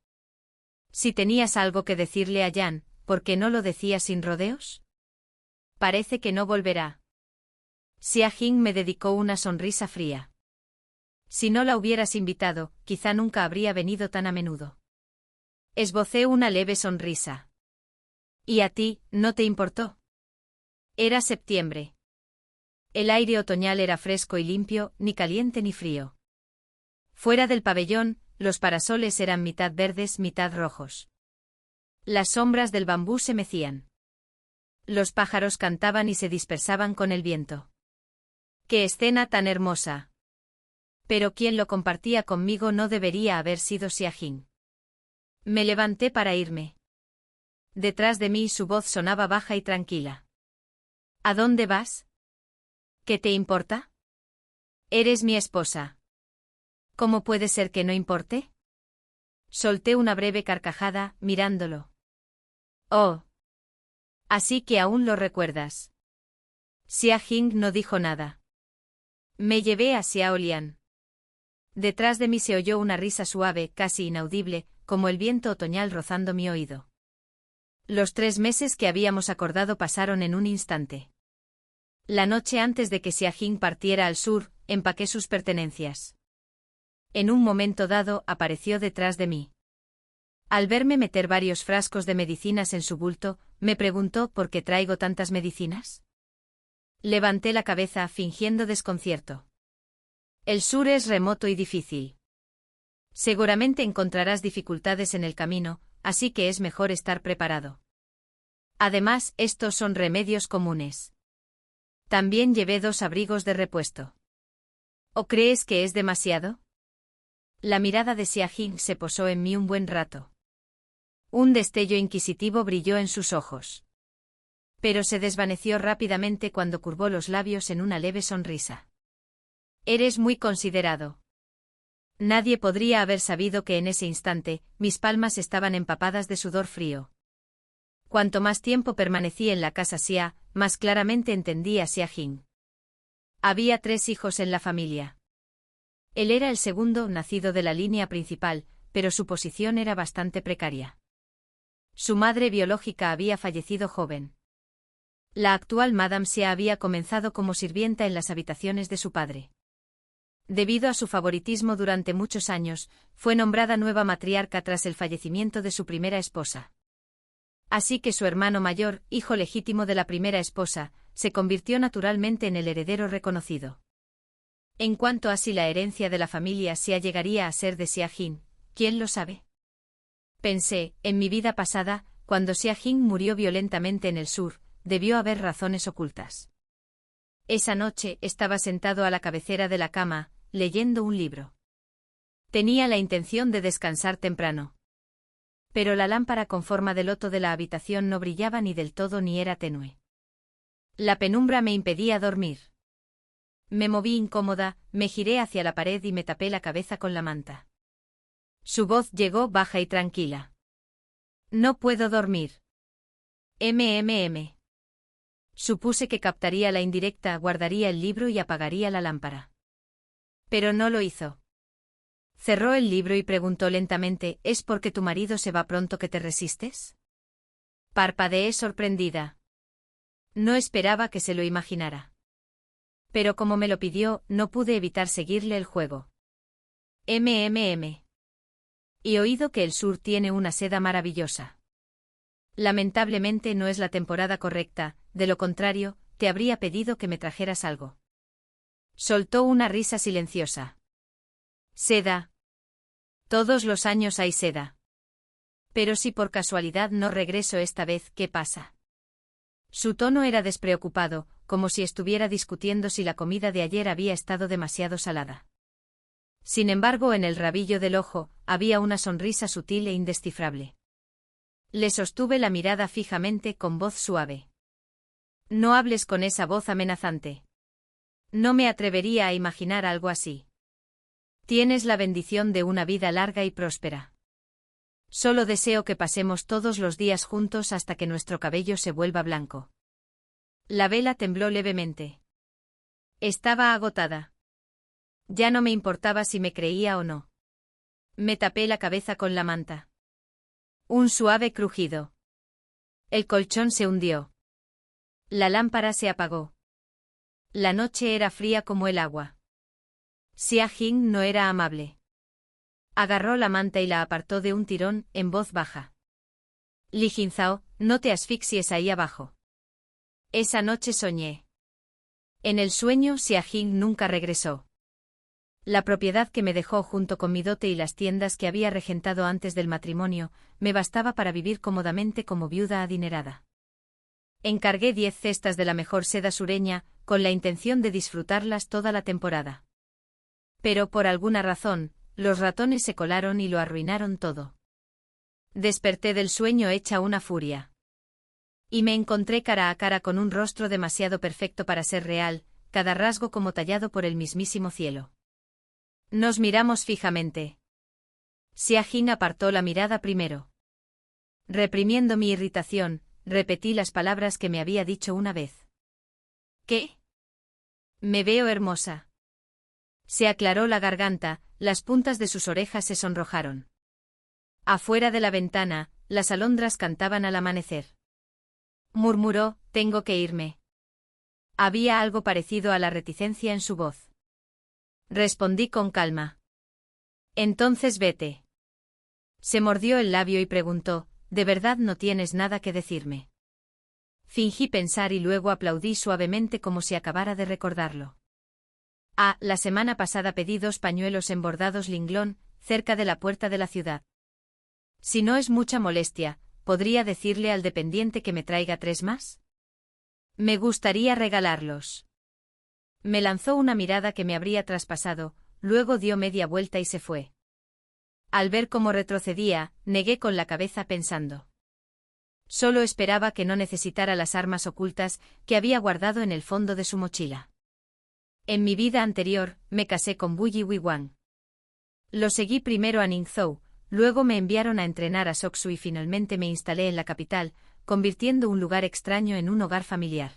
Si tenías algo que decirle a Yan, ¿por qué no lo decías sin rodeos? Parece que no volverá. Xia Jing me dedicó una sonrisa fría. Si no la hubieras invitado, quizá nunca habría venido tan a menudo. Esbocé una leve sonrisa. ¿Y a ti, no te importó? Era septiembre. El aire otoñal era fresco y limpio, ni caliente ni frío. Fuera del pabellón, los parasoles eran mitad verdes, mitad rojos. Las sombras del bambú se mecían. Los pájaros cantaban y se dispersaban con el viento. ¡Qué escena tan hermosa! Pero quien lo compartía conmigo no debería haber sido Xia Jing. Me levanté para irme. Detrás de mí su voz sonaba baja y tranquila. ¿A dónde vas? ¿Qué te importa? Eres mi esposa. ¿Cómo puede ser que no importe? Solté una breve carcajada, mirándolo. Oh. Así que aún lo recuerdas. Xia Jing no dijo nada. Me llevé a Xiao Lian. Detrás de mí se oyó una risa suave, casi inaudible, como el viento otoñal rozando mi oído. Los 3 meses que habíamos acordado pasaron en un instante. La noche antes de que Xia Jing partiera al sur, empaqué sus pertenencias. En un momento dado, apareció detrás de mí. Al verme meter varios frascos de medicinas en su bulto, me preguntó ¿por qué traigo tantas medicinas? Levanté la cabeza, fingiendo desconcierto. El sur es remoto y difícil. Seguramente encontrarás dificultades en el camino, así que es mejor estar preparado. Además, estos son remedios comunes. También llevé 2 abrigos de repuesto. ¿O crees que es demasiado? La mirada de Xia Jing se posó en mí un buen rato. Un destello inquisitivo brilló en sus ojos. Pero se desvaneció rápidamente cuando curvó los labios en una leve sonrisa. Eres muy considerado. Nadie podría haber sabido que en ese instante, mis palmas estaban empapadas de sudor frío. Cuanto más tiempo permanecí en la casa Xia, más claramente entendí a Xia Jing. Había 3 hijos en la familia. Él era el segundo nacido de la línea principal, pero su posición era bastante precaria. Su madre biológica había fallecido joven. La actual Madame Xia había comenzado como sirvienta en las habitaciones de su padre. Debido a su favoritismo durante muchos años, fue nombrada nueva matriarca tras el fallecimiento de su primera esposa. Así que su hermano mayor, hijo legítimo de la primera esposa, se convirtió naturalmente en el heredero reconocido. En cuanto a si la herencia de la familia Xia llegaría a ser de Xia Jing, ¿quién lo sabe? Pensé, en mi vida pasada, cuando Xia Jing murió violentamente en el sur, debió haber razones ocultas. Esa noche estaba sentado a la cabecera de la cama, leyendo un libro. Tenía la intención de descansar temprano. Pero la lámpara con forma de loto de la habitación no brillaba ni del todo ni era tenue. La penumbra me impedía dormir. Me moví incómoda, me giré hacia la pared y me tapé la cabeza con la manta. Su voz llegó baja y tranquila. No puedo dormir. MMM. Supuse que captaría la indirecta, guardaría el libro y apagaría la lámpara. Pero no lo hizo. Cerró el libro y preguntó lentamente, ¿es porque tu marido se va pronto que te resistes? Parpadeé sorprendida. No esperaba que se lo imaginara. Pero como me lo pidió, no pude evitar seguirle el juego. MMM. He oído que el sur tiene una seda maravillosa. Lamentablemente no es la temporada correcta, de lo contrario, te habría pedido que me trajeras algo. Soltó una risa silenciosa. Seda. Todos los años hay seda. Pero si por casualidad no regreso esta vez, ¿qué pasa? Su tono era despreocupado, como si estuviera discutiendo si la comida de ayer había estado demasiado salada. Sin embargo, en el rabillo del ojo, había una sonrisa sutil e indescifrable. Le sostuve la mirada fijamente con voz suave. No hables con esa voz amenazante. No me atrevería a imaginar algo así. Tienes la bendición de una vida larga y próspera. Solo deseo que pasemos todos los días juntos hasta que nuestro cabello se vuelva blanco. La vela tembló levemente. Estaba agotada. Ya no me importaba si me creía o no. Me tapé la cabeza con la manta. Un suave crujido. El colchón se hundió. La lámpara se apagó. La noche era fría como el agua. Xia Jing no era amable. Agarró la manta y la apartó de un tirón, en voz baja. Li Jinzhao, no te asfixies ahí abajo. Esa noche soñé. En el sueño Xia Jing nunca regresó. La propiedad que me dejó junto con mi dote y las tiendas que había regentado antes del matrimonio, me bastaba para vivir cómodamente como viuda adinerada. Encargué 10 cestas de la mejor seda sureña, con la intención de disfrutarlas toda la temporada. Pero por alguna razón, los ratones se colaron y lo arruinaron todo. Desperté del sueño hecha una furia. Y me encontré cara a cara con un rostro demasiado perfecto para ser real, cada rasgo como tallado por el mismísimo cielo. Nos miramos fijamente. Xia Jing apartó la mirada primero. Reprimiendo mi irritación, repetí las palabras que me había dicho una vez. ¿Qué? Me veo hermosa. Se aclaró la garganta, las puntas de sus orejas se sonrojaron. Afuera de la ventana, las alondras cantaban al amanecer. Murmuró, tengo que irme. Había algo parecido a la reticencia en su voz. Respondí con calma. Entonces vete. Se mordió el labio y preguntó, ¿de verdad no tienes nada que decirme? Fingí pensar y luego aplaudí suavemente como si acabara de recordarlo. La semana pasada pedí 2 pañuelos embordados linglón, cerca de la puerta de la ciudad. Si no es mucha molestia, ¿podría decirle al dependiente que me traiga 3 más? Me gustaría regalarlos. Me lanzó una mirada que me habría traspasado, luego dio media vuelta y se fue. Al ver cómo retrocedía, negué con la cabeza pensando. Solo esperaba que no necesitara las armas ocultas que había guardado en el fondo de su mochila. En mi vida anterior, me casé con Bu Yiwang. Lo seguí primero a Ningzhou, luego me enviaron a entrenar a Soksu y finalmente me instalé en la capital, convirtiendo un lugar extraño en un hogar familiar.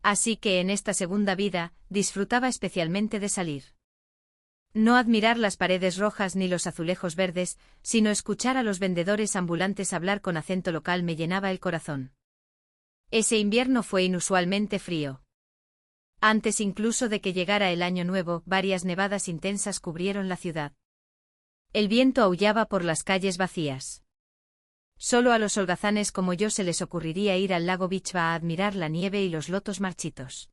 Así que en esta segunda vida, disfrutaba especialmente de salir. No admirar las paredes rojas ni los azulejos verdes, sino escuchar a los vendedores ambulantes hablar con acento local me llenaba el corazón. Ese invierno fue inusualmente frío. Antes incluso de que llegara el año nuevo, varias nevadas intensas cubrieron la ciudad. El viento aullaba por las calles vacías. Solo a los holgazanes como yo se les ocurriría ir al lago Bichba a admirar la nieve y los lotos marchitos.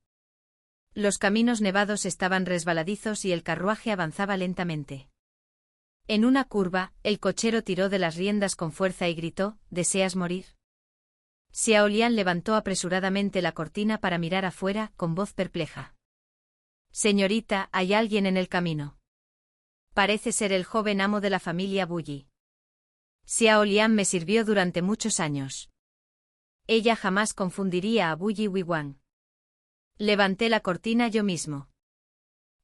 Los caminos nevados estaban resbaladizos y el carruaje avanzaba lentamente. En una curva, el cochero tiró de las riendas con fuerza y gritó, ¿deseas morir? Xiao Lian levantó apresuradamente la cortina para mirar afuera, con voz perpleja. Señorita, hay alguien en el camino. Parece ser el joven amo de la familia Bulli. Xiao Lian me sirvió durante muchos años. Ella jamás confundiría a Bu Yiwang. Levanté la cortina yo mismo.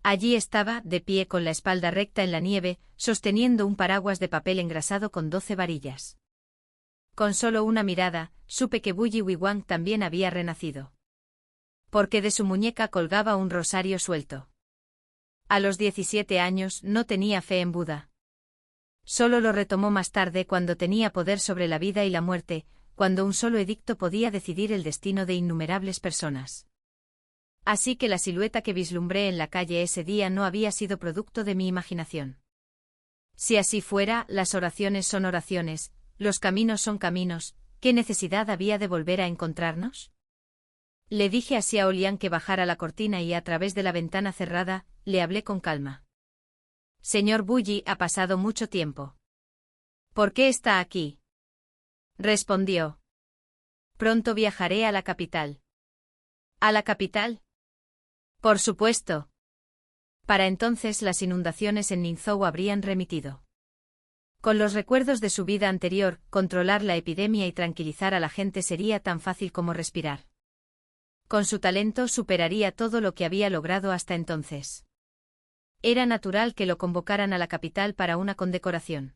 Allí estaba, de pie con la espalda recta en la nieve, sosteniendo un paraguas de papel engrasado con 12 varillas. Con solo una mirada, supe que Bu Yiwang también había renacido. Porque de su muñeca colgaba un rosario suelto. A los 17 años no tenía fe en Buda. Solo lo retomó más tarde cuando tenía poder sobre la vida y la muerte, cuando un solo edicto podía decidir el destino de innumerables personas. Así que la silueta que vislumbré en la calle ese día no había sido producto de mi imaginación. Si así fuera, las oraciones son oraciones, los caminos son caminos, ¿qué necesidad había de volver a encontrarnos? Le dije a Xiao Lian que bajara la cortina y a través de la ventana cerrada, le hablé con calma. Señor Bulli, ha pasado mucho tiempo. ¿Por qué está aquí? Respondió. Pronto viajaré a la capital. ¿A la capital? Por supuesto. Para entonces las inundaciones en Ningzhou habrían remitido. Con los recuerdos de su vida anterior, controlar la epidemia y tranquilizar a la gente sería tan fácil como respirar. Con su talento superaría todo lo que había logrado hasta entonces. Era natural que lo convocaran a la capital para una condecoración.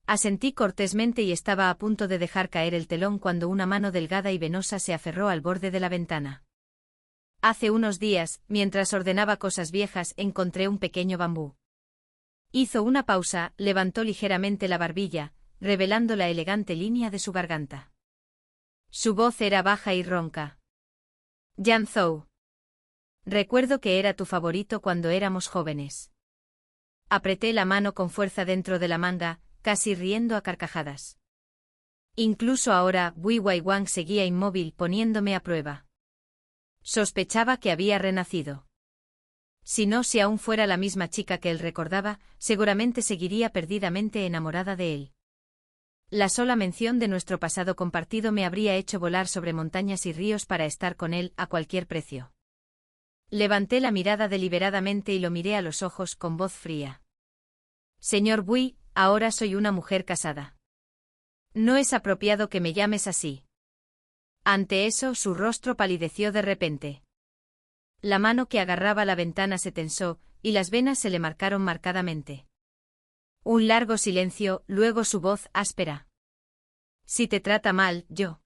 Asentí cortésmente y estaba a punto de dejar caer el telón cuando una mano delgada y venosa se aferró al borde de la ventana. Hace unos días, mientras ordenaba cosas viejas, encontré un pequeño bambú. Hizo una pausa, levantó ligeramente la barbilla, revelando la elegante línea de su garganta. Su voz era baja y ronca. Yan Zhou. Recuerdo que era tu favorito cuando éramos jóvenes. Apreté la mano con fuerza dentro de la manga, casi riendo a carcajadas. Incluso ahora, Wei Waiwang seguía inmóvil poniéndome a prueba. Sospechaba que había renacido. Si aún fuera la misma chica que él recordaba, seguramente seguiría perdidamente enamorada de él. La sola mención de nuestro pasado compartido me habría hecho volar sobre montañas y ríos para estar con él a cualquier precio. Levanté la mirada deliberadamente y lo miré a los ojos con voz fría. Señor Wei, ahora soy una mujer casada. No es apropiado que me llames así. Ante eso, su rostro palideció de repente. La mano que agarraba la ventana se tensó, y las venas se le marcaron marcadamente. Un largo silencio, luego su voz áspera. Si te trata mal, yo.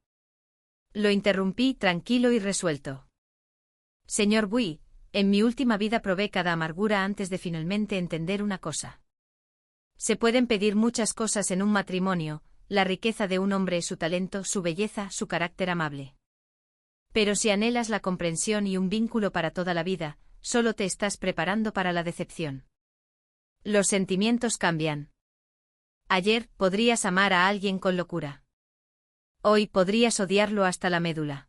Lo interrumpí tranquilo y resuelto. Señor Wei, en mi última vida probé cada amargura antes de finalmente entender una cosa. Se pueden pedir muchas cosas en un matrimonio, la riqueza de un hombre, su talento, su belleza, su carácter amable. Pero si anhelas la comprensión y un vínculo para toda la vida, solo te estás preparando para la decepción. Los sentimientos cambian. Ayer podrías amar a alguien con locura. Hoy podrías odiarlo hasta la médula.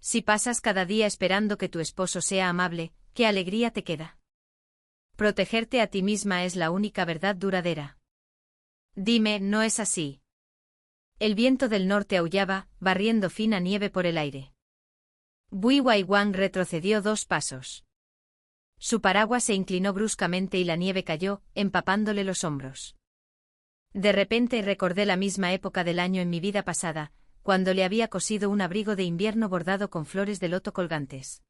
Si pasas cada día esperando que tu esposo sea amable, ¿qué alegría te queda? Protegerte a ti misma es la única verdad duradera. Dime, ¿no es así? El viento del norte aullaba, barriendo fina nieve por el aire. Wei Waiwang retrocedió 2 pasos. Su paraguas se inclinó bruscamente y la nieve cayó, empapándole los hombros. De repente recordé la misma época del año en mi vida pasada, cuando le había cosido un abrigo de invierno bordado con flores de loto colgantes.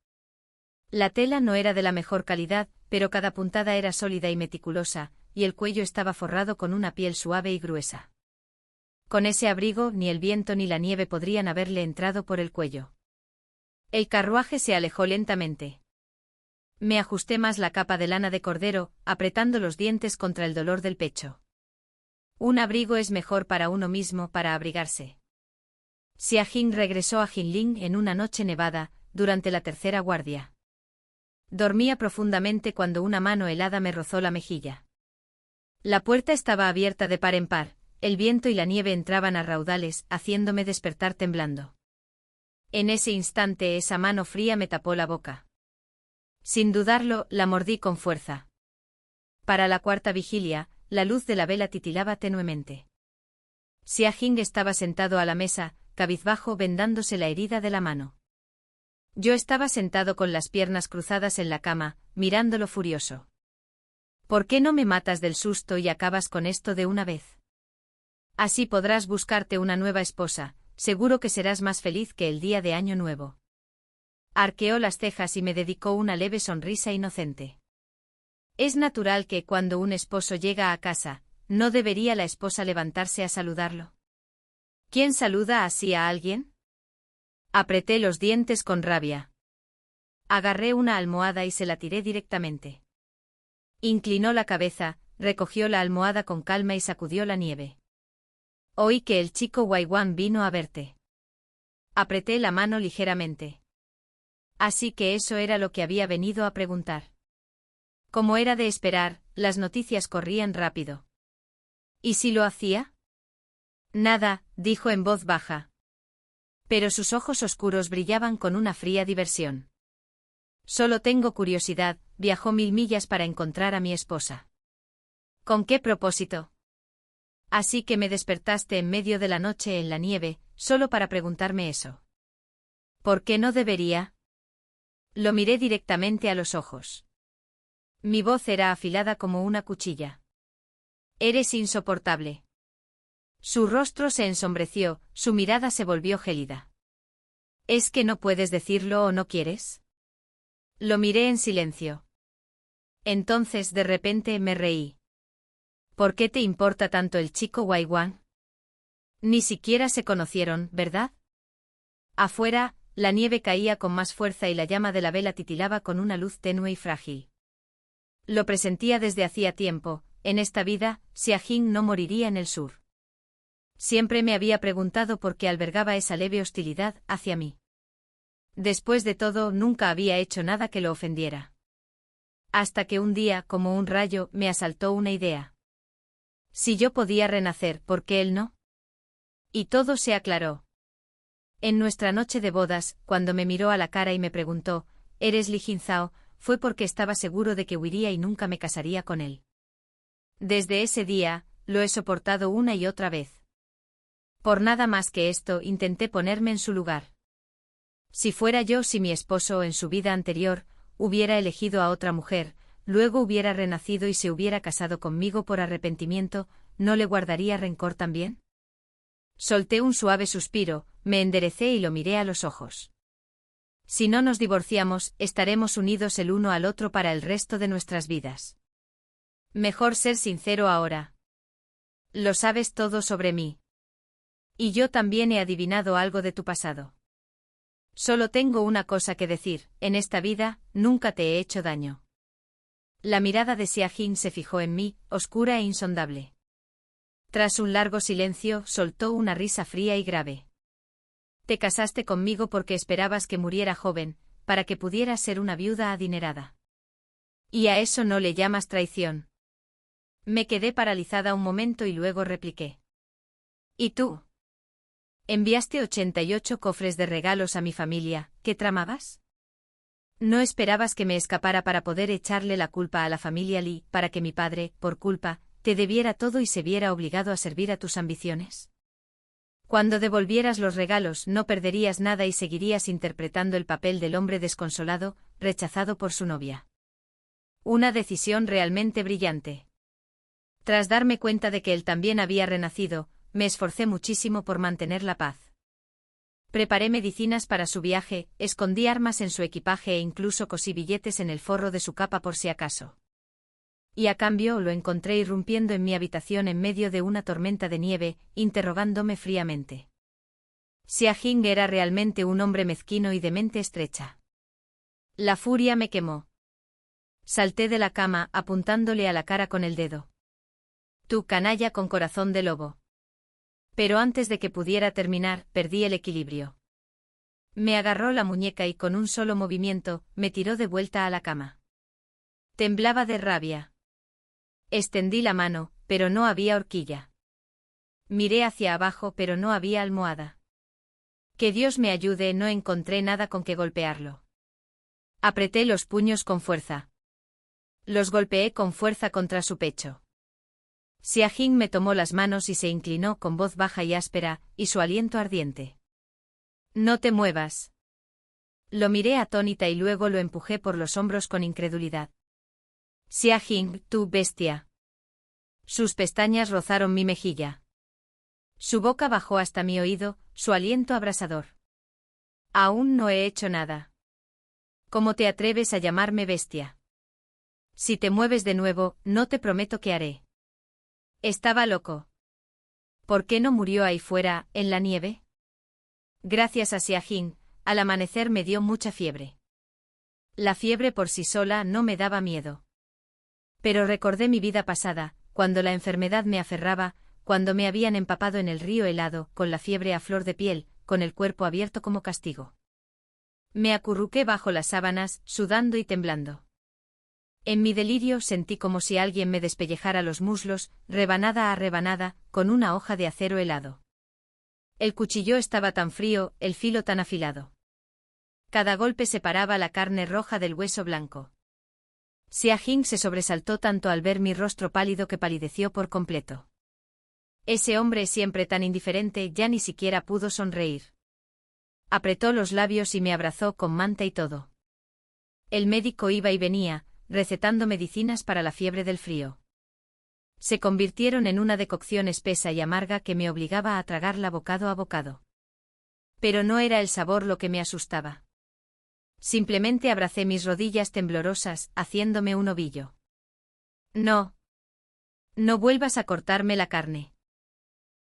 La tela no era de la mejor calidad, pero cada puntada era sólida y meticulosa, y el cuello estaba forrado con una piel suave y gruesa. Con ese abrigo ni el viento ni la nieve podrían haberle entrado por el cuello. El carruaje se alejó lentamente. Me ajusté más la capa de lana de cordero, apretando los dientes contra el dolor del pecho. Un abrigo es mejor para uno mismo para abrigarse. Xia Jing regresó a Jinling en una noche nevada, durante la 3ª guardia. Dormía profundamente cuando una mano helada me rozó la mejilla. La puerta estaba abierta de par en par, el viento y la nieve entraban a raudales, haciéndome despertar temblando. En ese instante esa mano fría me tapó la boca. Sin dudarlo, la mordí con fuerza. Para la 4ª vigilia, la luz de la vela titilaba tenuemente. Xia Jing estaba sentado a la mesa, cabizbajo, vendándose la herida de la mano. Yo estaba sentado con las piernas cruzadas en la cama, mirándolo furioso. ¿Por qué no me matas del susto y acabas con esto de una vez? Así podrás buscarte una nueva esposa, seguro que serás más feliz que el día de Año Nuevo. Arqueó las cejas y me dedicó una leve sonrisa inocente. Es natural que cuando un esposo llega a casa, ¿no debería la esposa levantarse a saludarlo? ¿Quién saluda así a alguien? Apreté los dientes con rabia. Agarré una almohada y se la tiré directamente. Inclinó la cabeza, recogió la almohada con calma y sacudió la nieve. Oí que el chico Waiwang vino a verte. Apreté la mano ligeramente. Así que eso era lo que había venido a preguntar. Como era de esperar, las noticias corrían rápido. ¿Y si lo hacía? Nada, dijo en voz baja. Pero sus ojos oscuros brillaban con una fría diversión. Solo tengo curiosidad, viajó 1000 millas para encontrar a mi esposa. ¿Con qué propósito? Así que me despertaste en medio de la noche en la nieve, solo para preguntarme eso. ¿Por qué no debería? Lo miré directamente a los ojos. Mi voz era afilada como una cuchilla. Eres insoportable. Su rostro se ensombreció, su mirada se volvió gélida. ¿Es que no puedes decirlo o no quieres? Lo miré en silencio. Entonces de repente me reí. ¿Por qué te importa tanto el chico Waiwan? Ni siquiera se conocieron, ¿verdad? Afuera, la nieve caía con más fuerza y la llama de la vela titilaba con una luz tenue y frágil. Lo presentía desde hacía tiempo, en esta vida, Xiajin no moriría en el sur. Siempre me había preguntado por qué albergaba esa leve hostilidad hacia mí. Después de todo, nunca había hecho nada que lo ofendiera. Hasta que un día, como un rayo, me asaltó una idea. Si yo podía renacer, ¿por qué él no? Y todo se aclaró. En nuestra noche de bodas, cuando me miró a la cara y me preguntó, ¿eres Li Jinzhao?, fue porque estaba seguro de que huiría y nunca me casaría con él. Desde ese día, lo he soportado una y otra vez. Por nada más que esto, intenté ponerme en su lugar. Si fuera yo, si mi esposo, en su vida anterior, hubiera elegido a otra mujer, luego hubiera renacido y se hubiera casado conmigo por arrepentimiento, ¿no le guardaría rencor también? Solté un suave suspiro, me enderecé y lo miré a los ojos. Si no nos divorciamos, estaremos unidos el uno al otro para el resto de nuestras vidas. Mejor ser sincero ahora. Lo sabes todo sobre mí. Y yo también he adivinado algo de tu pasado. Solo tengo una cosa que decir, en esta vida, nunca te he hecho daño. La mirada de Xiajin se fijó en mí, oscura e insondable. Tras un largo silencio, soltó una risa fría y grave. Te casaste conmigo porque esperabas que muriera joven, para que pudieras ser una viuda adinerada. ¿Y a eso no le llamas traición? Me quedé paralizada un momento y luego repliqué. ¿Y tú? Enviaste 88 cofres de regalos a mi familia, ¿qué tramabas? ¿No esperabas que me escapara para poder echarle la culpa a la familia Li, para que mi padre, por culpa, te debiera todo y se viera obligado a servir a tus ambiciones? Cuando devolvieras los regalos no perderías nada y seguirías interpretando el papel del hombre desconsolado, rechazado por su novia. Una decisión realmente brillante. Tras darme cuenta de que él también había renacido, me esforcé muchísimo por mantener la paz. Preparé medicinas para su viaje, escondí armas en su equipaje e incluso cosí billetes en el forro de su capa por si acaso. Y a cambio lo encontré irrumpiendo en mi habitación en medio de una tormenta de nieve, interrogándome fríamente. Xiajin era realmente un hombre mezquino y de mente estrecha. La furia me quemó. Salté de la cama, apuntándole a la cara con el dedo. Tu canalla con corazón de lobo. Pero antes de que pudiera terminar, perdí el equilibrio. Me agarró la muñeca y con un solo movimiento, me tiró de vuelta a la cama. Temblaba de rabia. Extendí la mano, pero no había horquilla. Miré hacia abajo, pero no había almohada. Que Dios me ayude, no encontré nada con que golpearlo. Apreté los puños con fuerza. Los golpeé con fuerza contra su pecho. Xiajin me tomó las manos y se inclinó con voz baja y áspera, y su aliento ardiente. No te muevas. Lo miré atónita y luego lo empujé por los hombros con incredulidad. Xiajin, tú bestia. Sus pestañas rozaron mi mejilla. Su boca bajó hasta mi oído, su aliento abrasador. Aún no he hecho nada. ¿Cómo te atreves a llamarme bestia? Si te mueves de nuevo, no te prometo que haré. Estaba loco. ¿Por qué no murió ahí fuera, en la nieve? Gracias a Xiajin, al amanecer me dio mucha fiebre. La fiebre por sí sola no me daba miedo. Pero recordé mi vida pasada, cuando la enfermedad me aferraba, cuando me habían empapado en el río helado, con la fiebre a flor de piel, con el cuerpo abierto como castigo. Me acurruqué bajo las sábanas, sudando y temblando. En mi delirio sentí como si alguien me despellejara los muslos, rebanada a rebanada, con una hoja de acero helado. El cuchillo estaba tan frío, el filo tan afilado. Cada golpe separaba la carne roja del hueso blanco. Xiajin se sobresaltó tanto al ver mi rostro pálido que palideció por completo. Ese hombre siempre tan indiferente ya ni siquiera pudo sonreír. Apretó los labios y me abrazó con manta y todo. El médico iba y venía, recetando medicinas para la fiebre del frío. Se convirtieron en una decocción espesa y amarga que me obligaba a tragarla bocado a bocado. Pero no era el sabor lo que me asustaba. Simplemente abracé mis rodillas temblorosas, haciéndome un ovillo. No. No vuelvas a cortarme la carne.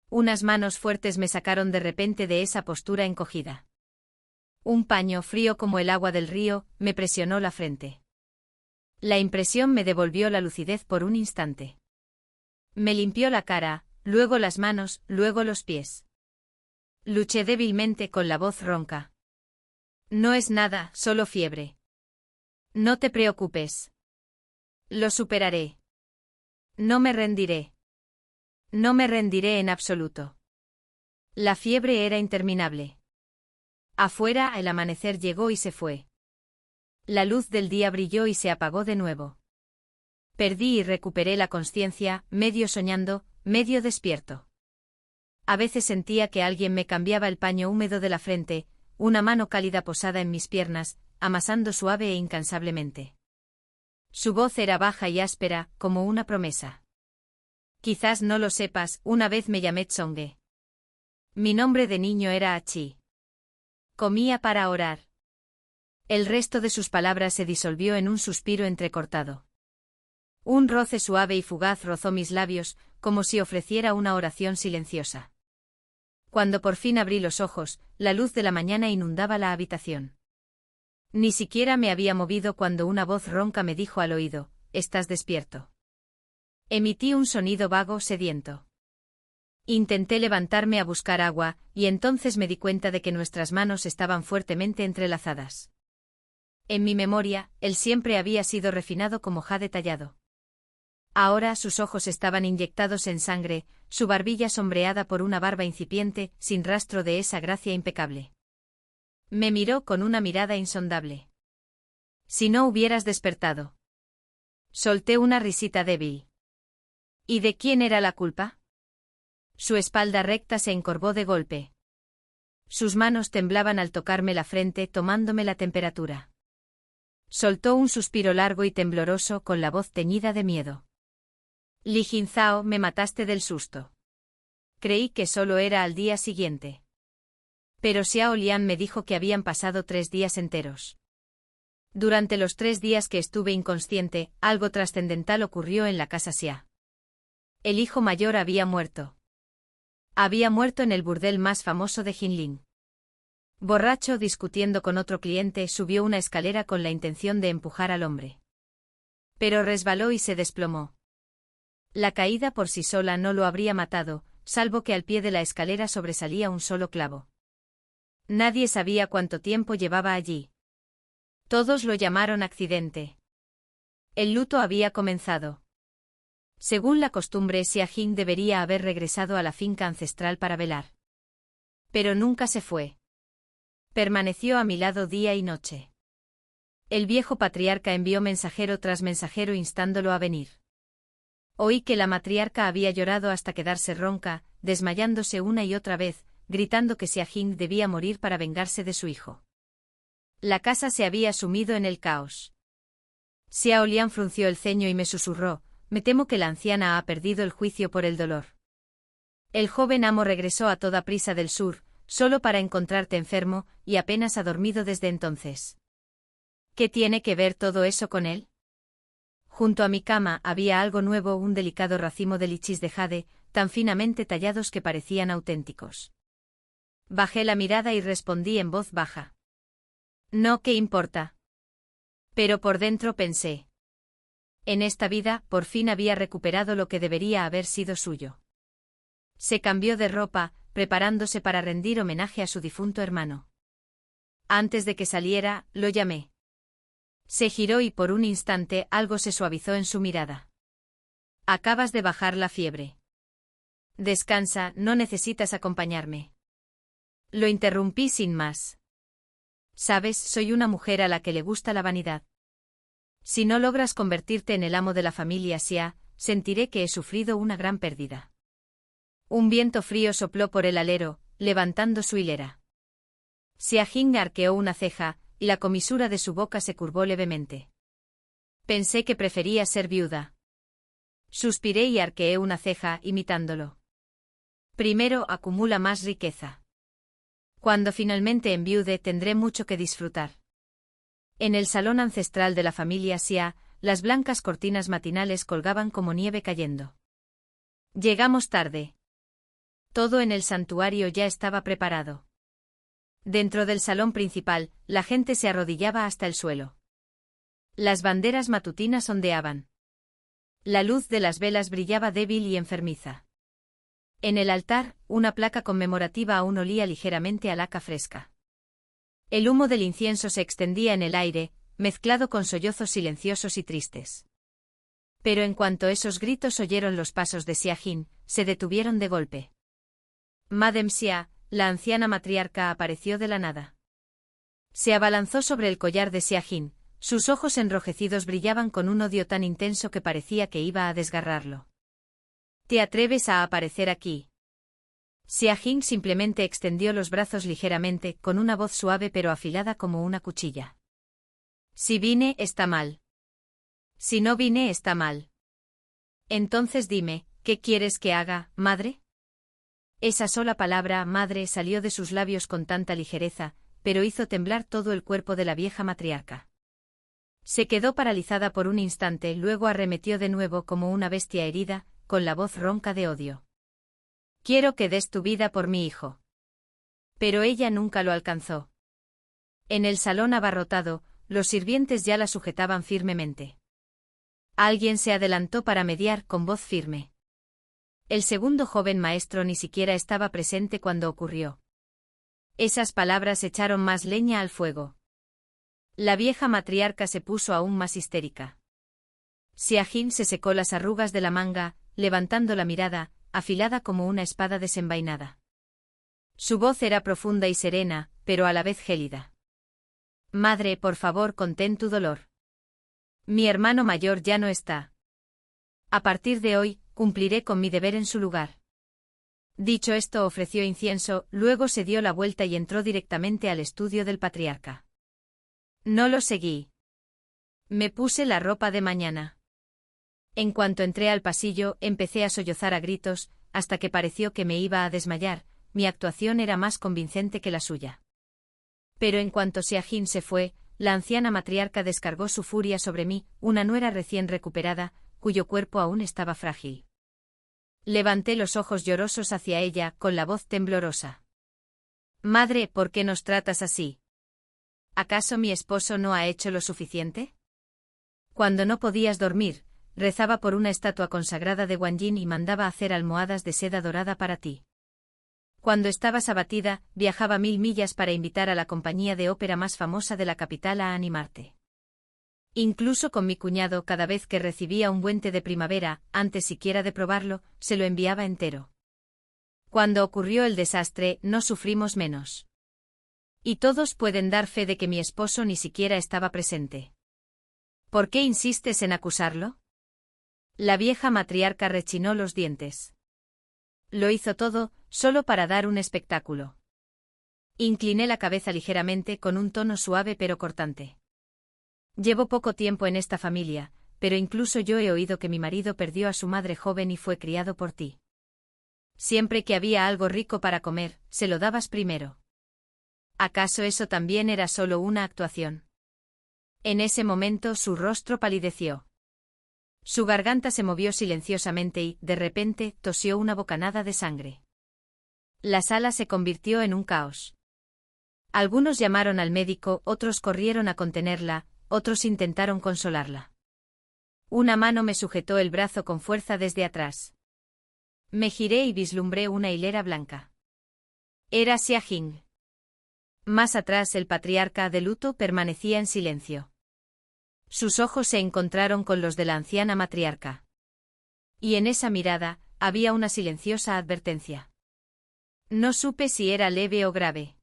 Unas manos fuertes me sacaron de repente de esa postura encogida. Un paño frío como el agua del río me presionó la frente. La impresión me devolvió la lucidez por un instante. Me limpió la cara, luego las manos, luego los pies. Luché débilmente con la voz ronca. No es nada, solo fiebre. No te preocupes. Lo superaré. No me rendiré. No me rendiré en absoluto. La fiebre era interminable. Afuera el amanecer llegó y se fue. La luz del día brilló y se apagó de nuevo. Perdí y recuperé la consciencia, medio soñando, medio despierto. A veces sentía que alguien me cambiaba el paño húmedo de la frente, una mano cálida posada en mis piernas, amasando suave e incansablemente. Su voz era baja y áspera, como una promesa. Quizás no lo sepas, una vez me llamé Tsonge. Mi nombre de niño era Achi. Comía para orar. El resto de sus palabras se disolvió en un suspiro entrecortado. Un roce suave y fugaz rozó mis labios, como si ofreciera una oración silenciosa. Cuando por fin abrí los ojos, la luz de la mañana inundaba la habitación. Ni siquiera me había movido cuando una voz ronca me dijo al oído: «¿Estás despierto?». Emití un sonido vago, sediento. Intenté levantarme a buscar agua, y entonces me di cuenta de que nuestras manos estaban fuertemente entrelazadas. En mi memoria, él siempre había sido refinado como jade tallado. Ahora sus ojos estaban inyectados en sangre, su barbilla sombreada por una barba incipiente, sin rastro de esa gracia impecable. Me miró con una mirada insondable. «Si no hubieras despertado». Solté una risita débil. ¿Y de quién era la culpa? Su espalda recta se encorvó de golpe. Sus manos temblaban al tocarme la frente, tomándome la temperatura. Soltó un suspiro largo y tembloroso con la voz teñida de miedo. «Li Jinzhao, me mataste del susto. Creí que solo era al día siguiente. Pero Xiao Lian me dijo que habían pasado 3 días enteros. Durante los 3 días que estuve inconsciente, algo trascendental ocurrió en la casa Xia. El hijo mayor había muerto. Había muerto en el burdel más famoso de Jinling. Borracho, discutiendo con otro cliente, subió una escalera con la intención de empujar al hombre. Pero resbaló y se desplomó. La caída por sí sola no lo habría matado, salvo que al pie de la escalera sobresalía un solo clavo. Nadie sabía cuánto tiempo llevaba allí. Todos lo llamaron accidente. El luto había comenzado. Según la costumbre, Xia Jing debería haber regresado a la finca ancestral para velar. Pero nunca se fue. Permaneció a mi lado día y noche. El viejo patriarca envió mensajero tras mensajero instándolo a venir. Oí que la matriarca había llorado hasta quedarse ronca, desmayándose una y otra vez, gritando que Xia Jing debía morir para vengarse de su hijo. La casa se había sumido en el caos. Xiao Lian frunció el ceño y me susurró: «Me temo que la anciana ha perdido el juicio por el dolor». El joven amo regresó a toda prisa del sur, solo para encontrarte enfermo, y apenas ha dormido desde entonces. ¿Qué tiene que ver todo eso con él? Junto a mi cama había algo nuevo, un delicado racimo de lichis de jade, tan finamente tallados que parecían auténticos. Bajé la mirada y respondí en voz baja: «No, ¿qué importa?». Pero por dentro pensé. En esta vida, por fin había recuperado lo que debería haber sido suyo. Se cambió de ropa, preparándose para rendir homenaje a su difunto hermano. Antes de que saliera, lo llamé. Se giró y por un instante algo se suavizó en su mirada. «Acabas de bajar la fiebre. Descansa, no necesitas acompañarme». Lo interrumpí sin más. «Sabes, soy una mujer a la que le gusta la vanidad. Si no logras convertirte en el amo de la familia Xia, sentiré que he sufrido una gran pérdida». Un viento frío sopló por el alero, levantando su hilera. Xia Jing arqueó una ceja, y la comisura de su boca se curvó levemente. Pensé que prefería ser viuda. Suspiré y arqueé una ceja, imitándolo. Primero acumula más riqueza. Cuando finalmente enviude tendré mucho que disfrutar. En el salón ancestral de la familia Xia, las blancas cortinas matinales colgaban como nieve cayendo. Llegamos tarde. Todo en el santuario ya estaba preparado. Dentro del salón principal, la gente se arrodillaba hasta el suelo. Las banderas matutinas ondeaban. La luz de las velas brillaba débil y enfermiza. En el altar, una placa conmemorativa aún olía ligeramente a laca fresca. El humo del incienso se extendía en el aire, mezclado con sollozos silenciosos y tristes. Pero en cuanto esos gritos oyeron los pasos de Xia Jin, se detuvieron de golpe. Madame Xia, la anciana matriarca, apareció de la nada. Se abalanzó sobre el collar de Xia Jin. Sus ojos enrojecidos brillaban con un odio tan intenso que parecía que iba a desgarrarlo. ¿Te atreves a aparecer aquí? Xia Jin simplemente extendió los brazos ligeramente, con una voz suave pero afilada como una cuchilla. Si vine, está mal. Si no vine, está mal. Entonces dime, ¿qué quieres que haga, madre? Esa sola palabra, madre, salió de sus labios con tanta ligereza, pero hizo temblar todo el cuerpo de la vieja matriarca. Se quedó paralizada por un instante, luego arremetió de nuevo como una bestia herida, con la voz ronca de odio. Quiero que des tu vida por mi hijo. Pero ella nunca lo alcanzó. En el salón abarrotado, los sirvientes ya la sujetaban firmemente. Alguien se adelantó para mediar con voz firme. El segundo joven maestro ni siquiera estaba presente cuando ocurrió. Esas palabras echaron más leña al fuego. La vieja matriarca se puso aún más histérica. Xia Jin se secó las arrugas de la manga, levantando la mirada, afilada como una espada desenvainada. Su voz era profunda y serena, pero a la vez gélida. Madre, por favor, contén tu dolor. Mi hermano mayor ya no está. A partir de hoy, cumpliré con mi deber en su lugar. Dicho esto, ofreció incienso, luego se dio la vuelta y entró directamente al estudio del patriarca. No lo seguí. Me puse la ropa de mañana. En cuanto entré al pasillo, empecé a sollozar a gritos, hasta que pareció que me iba a desmayar. Mi actuación era más convincente que la suya. Pero en cuanto Xia Jin se fue, la anciana matriarca descargó su furia sobre mí, una nuera recién recuperada, cuyo cuerpo aún estaba frágil. Levanté los ojos llorosos hacia ella, con la voz temblorosa. Madre, ¿por qué nos tratas así? ¿Acaso mi esposo no ha hecho lo suficiente? Cuando no podías dormir, rezaba por una estatua consagrada de Guanyin y mandaba hacer almohadas de seda dorada para ti. Cuando estabas abatida, viajaba 1000 millas para invitar a la compañía de ópera más famosa de la capital a animarte. Incluso con mi cuñado, cada vez que recibía un buen té de primavera, antes siquiera de probarlo, se lo enviaba entero. Cuando ocurrió el desastre, no sufrimos menos. Y todos pueden dar fe de que mi esposo ni siquiera estaba presente. ¿Por qué insistes en acusarlo? La vieja matriarca rechinó los dientes. Lo hizo todo, solo para dar un espectáculo. Incliné la cabeza ligeramente con un tono suave pero cortante. Llevo poco tiempo en esta familia, pero incluso yo he oído que mi marido perdió a su madre joven y fue criado por ti. Siempre que había algo rico para comer, se lo dabas primero. ¿Acaso eso también era solo una actuación? En ese momento su rostro palideció. Su garganta se movió silenciosamente y, de repente, tosió una bocanada de sangre. La sala se convirtió en un caos. Algunos llamaron al médico, otros corrieron a contenerla, otros intentaron consolarla. Una mano me sujetó el brazo con fuerza desde atrás. Me giré y vislumbré una hilera blanca. Era Xia Jin. Más atrás el patriarca de luto permanecía en silencio. Sus ojos se encontraron con los de la anciana matriarca. Y en esa mirada, había una silenciosa advertencia. No supe si era leve o grave.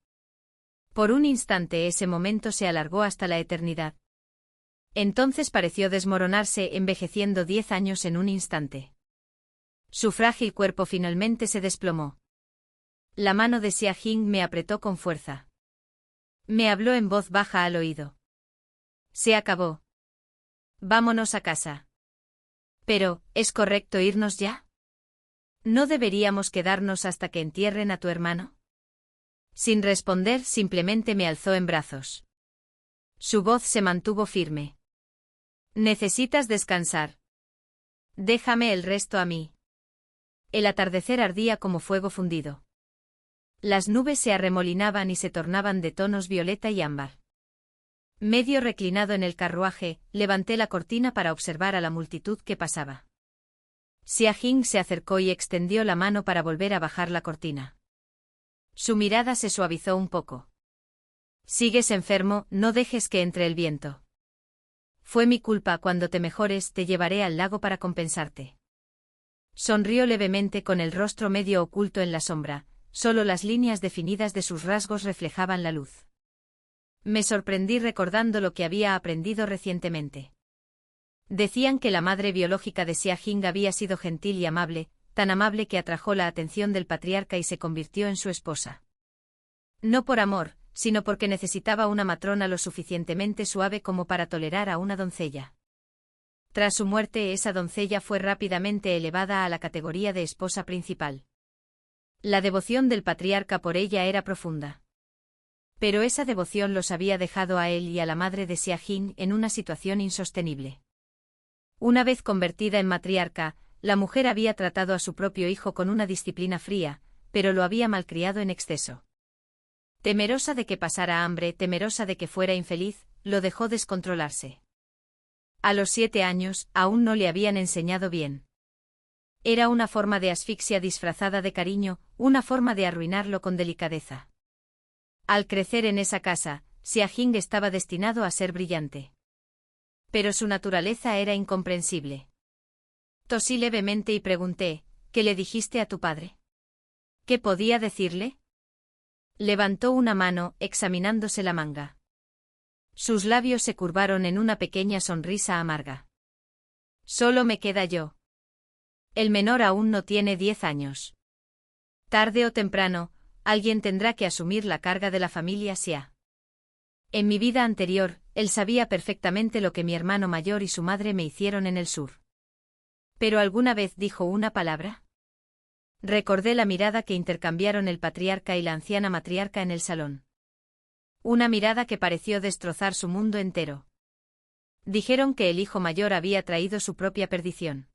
Por un instante ese momento se alargó hasta la eternidad. Entonces pareció desmoronarse, envejeciendo 10 años en un instante. Su frágil cuerpo finalmente se desplomó. La mano de Xia Jin me apretó con fuerza. Me habló en voz baja al oído. Se acabó. Vámonos a casa. Pero, ¿es correcto irnos ya? ¿No deberíamos quedarnos hasta que entierren a tu hermano? Sin responder, simplemente me alzó en brazos. Su voz se mantuvo firme. Necesitas descansar. Déjame el resto a mí. El atardecer ardía como fuego fundido. Las nubes se arremolinaban y se tornaban de tonos violeta y ámbar. Medio reclinado en el carruaje, levanté la cortina para observar a la multitud que pasaba. Xia Jing se acercó y extendió la mano para volver a bajar la cortina. Su mirada se suavizó un poco. Sigues enfermo, no dejes que entre el viento. Fue mi culpa, cuando te mejores te llevaré al lago para compensarte. Sonrió levemente con el rostro medio oculto en la sombra, solo las líneas definidas de sus rasgos reflejaban la luz. Me sorprendí recordando lo que había aprendido recientemente. Decían que la madre biológica de Xia Jing había sido gentil y amable, tan amable que atrajo la atención del patriarca y se convirtió en su esposa. No por amor, sino porque necesitaba una matrona lo suficientemente suave como para tolerar a una doncella. Tras su muerte, esa doncella fue rápidamente elevada a la categoría de esposa principal. La devoción del patriarca por ella era profunda. Pero esa devoción los había dejado a él y a la madre de Xia Jing en una situación insostenible. Una vez convertida en matriarca, la mujer había tratado a su propio hijo con una disciplina fría, pero lo había malcriado en exceso. Temerosa de que pasara hambre, temerosa de que fuera infeliz, lo dejó descontrolarse. A los 7 años, aún no le habían enseñado bien. Era una forma de asfixia disfrazada de cariño, una forma de arruinarlo con delicadeza. Al crecer en esa casa, Xia Jing estaba destinado a ser brillante. Pero su naturaleza era incomprensible. Tosí levemente y pregunté, ¿qué le dijiste a tu padre? ¿Qué podía decirle? Levantó una mano, examinándose la manga. Sus labios se curvaron en una pequeña sonrisa amarga. Solo me queda yo. El menor aún no tiene 10 años. Tarde o temprano, alguien tendrá que asumir la carga de la familia Xia. En mi vida anterior, él sabía perfectamente lo que mi hermano mayor y su madre me hicieron en el sur. ¿Pero alguna vez dijo una palabra? Recordé la mirada que intercambiaron el patriarca y la anciana matriarca en el salón. Una mirada que pareció destrozar su mundo entero. Dijeron que el hijo mayor había traído su propia perdición.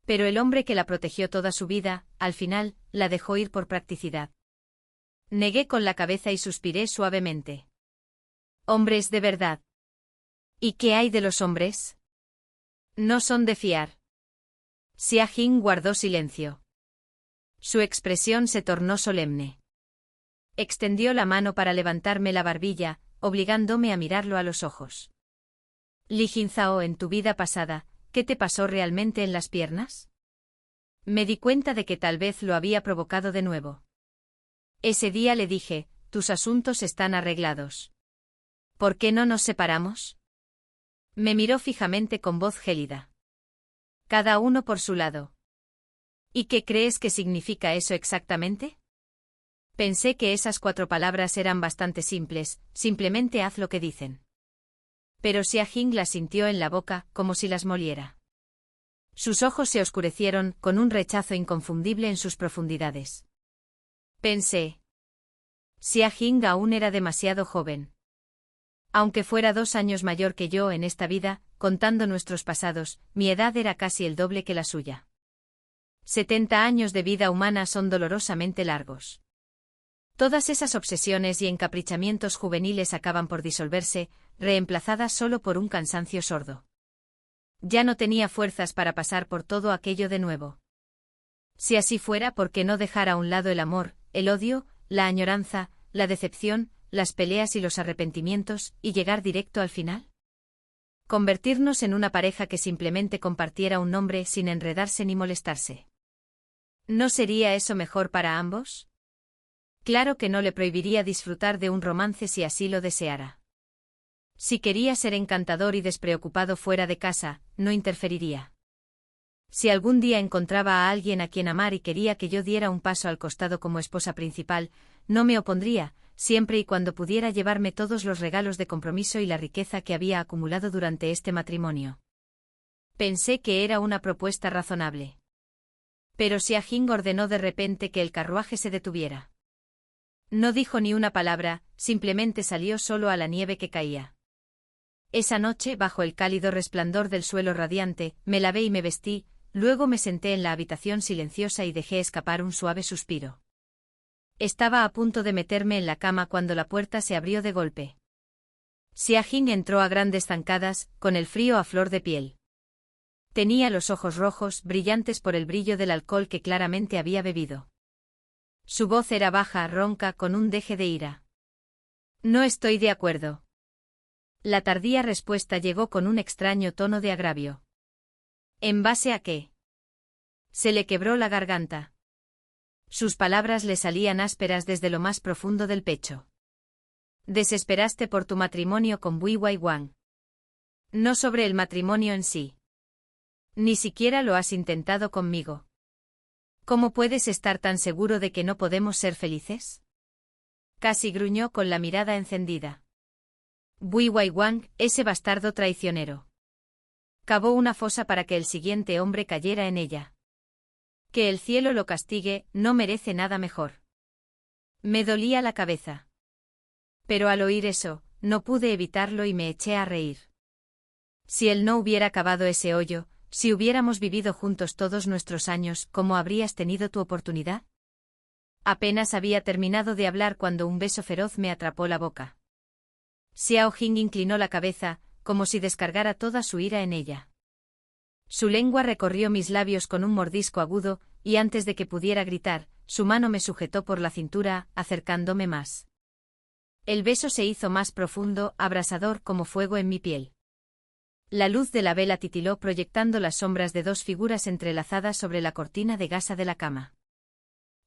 Pero el hombre que la protegió toda su vida, al final, la dejó ir por practicidad. Negué con la cabeza y suspiré suavemente. Hombres de verdad. ¿Y qué hay de los hombres? No son de fiar. Xia Jing guardó silencio. Su expresión se tornó solemne. Extendió la mano para levantarme la barbilla, obligándome a mirarlo a los ojos. Li Jinzhao, en tu vida pasada, ¿qué te pasó realmente en las piernas? Me di cuenta de que tal vez lo había provocado de nuevo. Ese día le dije, tus asuntos están arreglados. ¿Por qué no nos separamos? Me miró fijamente con voz gélida. Cada uno por su lado. ¿Y qué crees que significa eso exactamente? Pensé que esas 4 palabras eran bastante simples, simplemente haz lo que dicen. Pero Xia Jing las sintió en la boca, como si las moliera. Sus ojos se oscurecieron, con un rechazo inconfundible en sus profundidades. Pensé. Xia Jing aún era demasiado joven. Aunque fuera 2 años mayor que yo en esta vida, contando nuestros pasados, mi edad era casi el doble que la suya. 70 años de vida humana son dolorosamente largos. Todas esas obsesiones y encaprichamientos juveniles acaban por disolverse, reemplazadas solo por un cansancio sordo. Ya no tenía fuerzas para pasar por todo aquello de nuevo. Si así fuera, ¿por qué no dejar a un lado el amor, el odio, la añoranza, la decepción, las peleas y los arrepentimientos, y llegar directo al final? Convertirnos en una pareja que simplemente compartiera un nombre sin enredarse ni molestarse. ¿No sería eso mejor para ambos? Claro que no le prohibiría disfrutar de un romance si así lo deseara. Si quería ser encantador y despreocupado fuera de casa, no interferiría. Si algún día encontraba a alguien a quien amar y quería que yo diera un paso al costado como esposa principal, no me opondría, siempre y cuando pudiera llevarme todos los regalos de compromiso y la riqueza que había acumulado durante este matrimonio. Pensé que era una propuesta razonable. Pero Xia Jing ordenó de repente que el carruaje se detuviera. No dijo ni una palabra, simplemente salió solo a la nieve que caía. Esa noche, bajo el cálido resplandor del suelo radiante, me lavé y me vestí, luego me senté en la habitación silenciosa y dejé escapar un suave suspiro. Estaba a punto de meterme en la cama cuando la puerta se abrió de golpe. Xia Jing entró a grandes zancadas, con el frío a flor de piel. Tenía los ojos rojos, brillantes por el brillo del alcohol que claramente había bebido. Su voz era baja, ronca, con un deje de ira. No estoy de acuerdo. La tardía respuesta llegó con un extraño tono de agravio. ¿En base a qué? Se le quebró la garganta. Sus palabras le salían ásperas desde lo más profundo del pecho. Desesperaste por tu matrimonio con Bui Waiwang. No sobre el matrimonio en sí. Ni siquiera lo has intentado conmigo. ¿Cómo puedes estar tan seguro de que no podemos ser felices? Casi gruñó con la mirada encendida. Bui Waiwang, ese bastardo traicionero. Cavó una fosa para que el siguiente hombre cayera en ella. Que el cielo lo castigue, no merece nada mejor. Me dolía la cabeza. Pero al oír eso, no pude evitarlo y me eché a reír. Si él no hubiera cavado ese hoyo, si hubiéramos vivido juntos todos nuestros años, ¿cómo habrías tenido tu oportunidad? Apenas había terminado de hablar cuando un beso feroz me atrapó la boca. Xiao Jing inclinó la cabeza, como si descargara toda su ira en ella. Su lengua recorrió mis labios con un mordisco agudo, y antes de que pudiera gritar, su mano me sujetó por la cintura, acercándome más. El beso se hizo más profundo, abrasador como fuego en mi piel. La luz de la vela titiló proyectando las sombras de dos figuras entrelazadas sobre la cortina de gasa de la cama.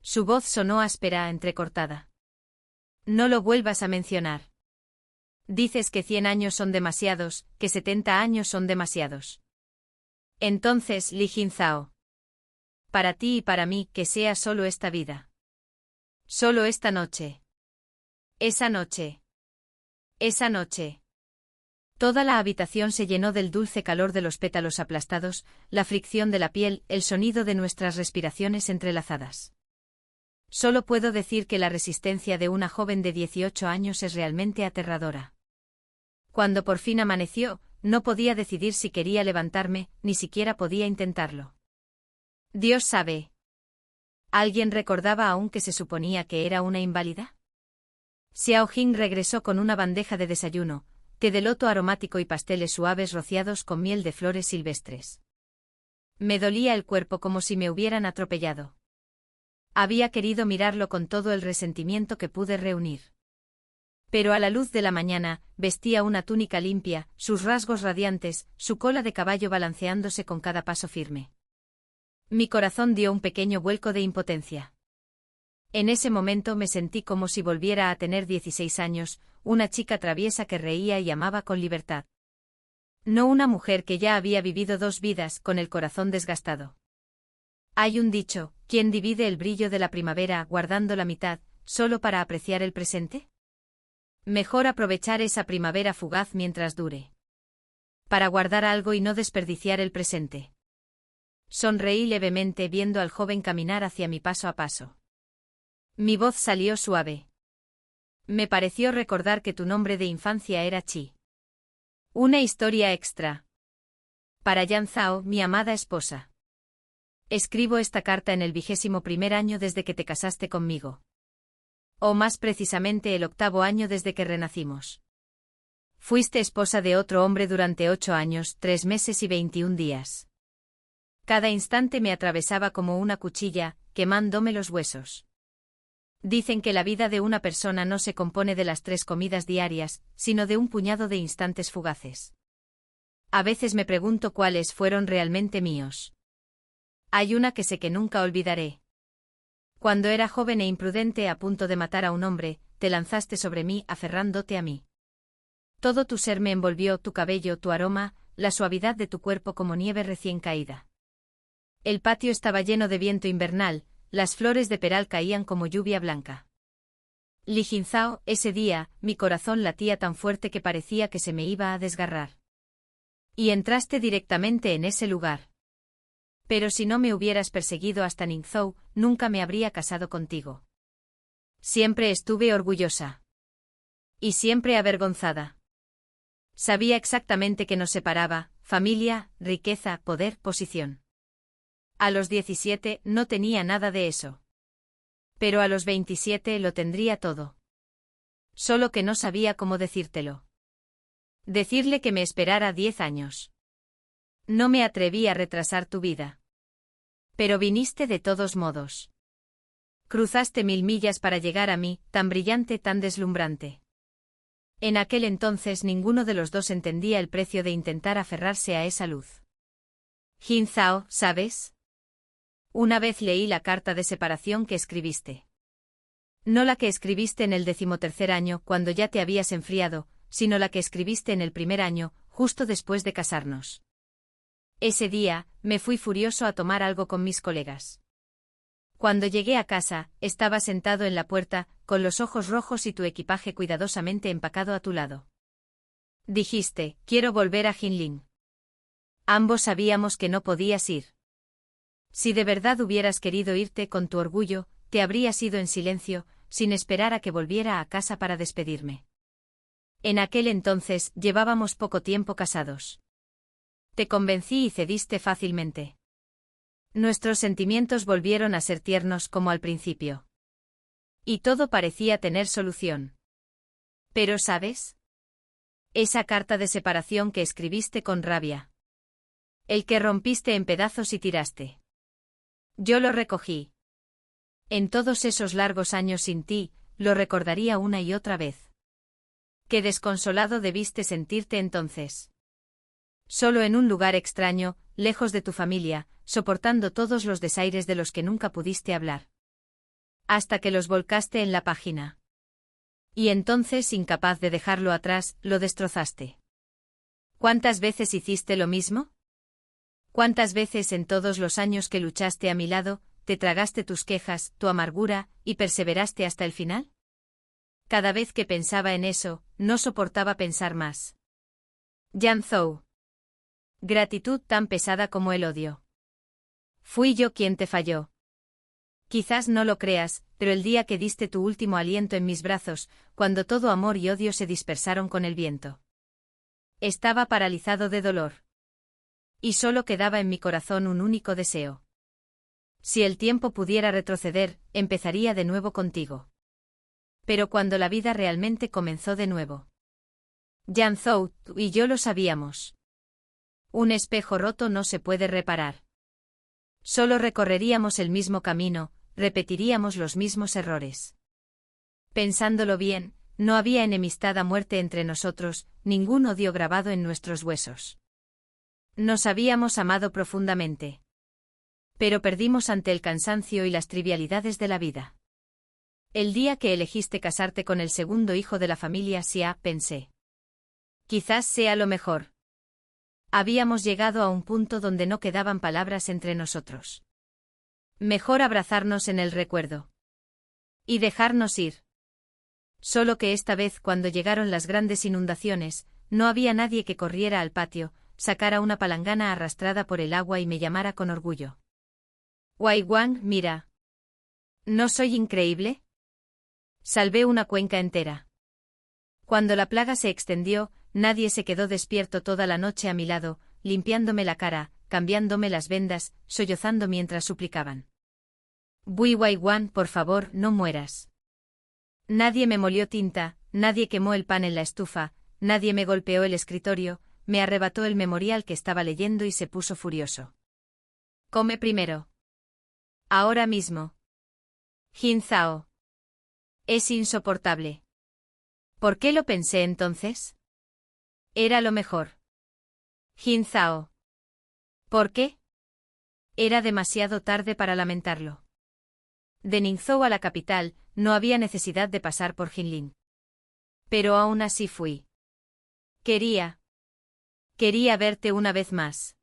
Su voz sonó áspera, entrecortada. No lo vuelvas a mencionar. Dices que 100 años son demasiados, que 70 años son demasiados. Entonces, Li Jinzhao. Para ti y para mí, que sea solo esta vida. Solo esta noche. Esa noche. Esa noche. Toda la habitación se llenó del dulce calor de los pétalos aplastados, la fricción de la piel, el sonido de nuestras respiraciones entrelazadas. Solo puedo decir que la resistencia de una joven de 18 años es realmente aterradora. Cuando por fin amaneció, no podía decidir si quería levantarme, ni siquiera podía intentarlo. Dios sabe. ¿Alguien recordaba aún que se suponía que era una inválida? Xiao Jing regresó con una bandeja de desayuno, té de loto aromático y pasteles suaves rociados con miel de flores silvestres. Me dolía el cuerpo como si me hubieran atropellado. Había querido mirarlo con todo el resentimiento que pude reunir. Pero a la luz de la mañana, vestía una túnica limpia, sus rasgos radiantes, su cola de caballo balanceándose con cada paso firme. Mi corazón dio un pequeño vuelco de impotencia. En ese momento me sentí como si volviera a tener 16 años, una chica traviesa que reía y amaba con libertad. No una mujer que ya había vivido 2 vidas con el corazón desgastado. Hay un dicho, ¿quién divide el brillo de la primavera guardando la mitad, solo para apreciar el presente? Mejor aprovechar esa primavera fugaz mientras dure. Para guardar algo y no desperdiciar el presente. Sonreí levemente viendo al joven caminar hacia mí paso a paso. Mi voz salió suave. Me pareció recordar que tu nombre de infancia era Chi. Una historia extra. Para Yan Zhao, mi amada esposa. Escribo esta carta en el 21º año desde que te casaste conmigo. O más precisamente el 8º año desde que renacimos. Fuiste esposa de otro hombre durante 8 años, 3 meses y 21 días. Cada instante me atravesaba como una cuchilla, quemándome los huesos. Dicen que la vida de una persona no se compone de las 3 comidas diarias, sino de un puñado de instantes fugaces. A veces me pregunto cuáles fueron realmente míos. Hay una que sé que nunca olvidaré. Cuando era joven e imprudente a punto de matar a un hombre, te lanzaste sobre mí aferrándote a mí. Todo tu ser me envolvió, tu cabello, tu aroma, la suavidad de tu cuerpo como nieve recién caída. El patio estaba lleno de viento invernal, las flores de peral caían como lluvia blanca. Li Jinzhao, ese día, mi corazón latía tan fuerte que parecía que se me iba a desgarrar. Y entraste directamente en ese lugar. Pero si no me hubieras perseguido hasta Ningzhou, nunca me habría casado contigo. Siempre estuve orgullosa. Y siempre avergonzada. Sabía exactamente que nos separaba, familia, riqueza, poder, posición. A los 17 no tenía nada de eso. Pero a los 27 lo tendría todo. Solo que no sabía cómo decírtelo. Decirle que me esperara 10 años. No me atreví a retrasar tu vida. Pero viniste de todos modos. Cruzaste 1000 millas para llegar a mí, tan brillante, tan deslumbrante. En aquel entonces ninguno de los dos entendía el precio de intentar aferrarse a esa luz. Jinzhao, ¿sabes? Una vez leí la carta de separación que escribiste. No la que escribiste en el 13º año, cuando ya te habías enfriado, sino la que escribiste en el primer año, justo después de casarnos. Ese día, me fui furioso a tomar algo con mis colegas. Cuando llegué a casa, estaba sentado en la puerta, con los ojos rojos y tu equipaje cuidadosamente empacado a tu lado. Dijiste, quiero volver a Jinling. Ambos sabíamos que no podías ir. Si de verdad hubieras querido irte con tu orgullo, te habrías ido en silencio, sin esperar a que volviera a casa para despedirme. En aquel entonces, llevábamos poco tiempo casados. Te convencí y cediste fácilmente. Nuestros sentimientos volvieron a ser tiernos como al principio. Y todo parecía tener solución. Pero ¿sabes? Esa carta de separación que escribiste con rabia. El que rompiste en pedazos y tiraste. Yo lo recogí. En todos esos largos años sin ti, lo recordaría una y otra vez. Qué desconsolado debiste sentirte entonces. Solo en un lugar extraño, lejos de tu familia, soportando todos los desaires de los que nunca pudiste hablar. Hasta que los volcaste en la página. Y entonces, incapaz de dejarlo atrás, lo destrozaste. ¿Cuántas veces hiciste lo mismo? ¿Cuántas veces en todos los años que luchaste a mi lado, te tragaste tus quejas, tu amargura, y perseveraste hasta el final? Cada vez que pensaba en eso, no soportaba pensar más. Jinzhou. Gratitud tan pesada como el odio. Fui yo quien te falló. Quizás no lo creas, pero el día que diste tu último aliento en mis brazos, cuando todo amor y odio se dispersaron con el viento. Estaba paralizado de dolor. Y solo quedaba en mi corazón un único deseo. Si el tiempo pudiera retroceder, empezaría de nuevo contigo. Pero cuando la vida realmente comenzó de nuevo. Jinzhou, tú y yo lo sabíamos. Un espejo roto no se puede reparar. Solo recorreríamos el mismo camino, repetiríamos los mismos errores. Pensándolo bien, no había enemistad a muerte entre nosotros, ningún odio grabado en nuestros huesos. Nos habíamos amado profundamente. Pero perdimos ante el cansancio y las trivialidades de la vida. El día que elegiste casarte con el segundo hijo de la familia Xia, pensé. Quizás sea lo mejor. Habíamos llegado a un punto donde no quedaban palabras entre nosotros. Mejor abrazarnos en el recuerdo. Y dejarnos ir. Solo que esta vez, cuando llegaron las grandes inundaciones, no había nadie que corriera al patio, sacara una palangana arrastrada por el agua y me llamara con orgullo. Wai Wang, mira. ¿No soy increíble? Salvé una cuenca entera. Cuando la plaga se extendió, nadie se quedó despierto toda la noche a mi lado, limpiándome la cara, cambiándome las vendas, sollozando mientras suplicaban. Bui Wai Wang, por favor, no mueras. Nadie me molió tinta, nadie quemó el pan en la estufa, nadie me golpeó el escritorio, me arrebató el memorial que estaba leyendo y se puso furioso. Come primero. Ahora mismo. Jinzhao. Es insoportable. ¿Por qué lo pensé entonces? Era lo mejor. Jinzhao. ¿Por qué? Era demasiado tarde para lamentarlo. De Ningzhou a la capital, no había necesidad de pasar por Jinling. Pero aún así fui. Quería verte una vez más.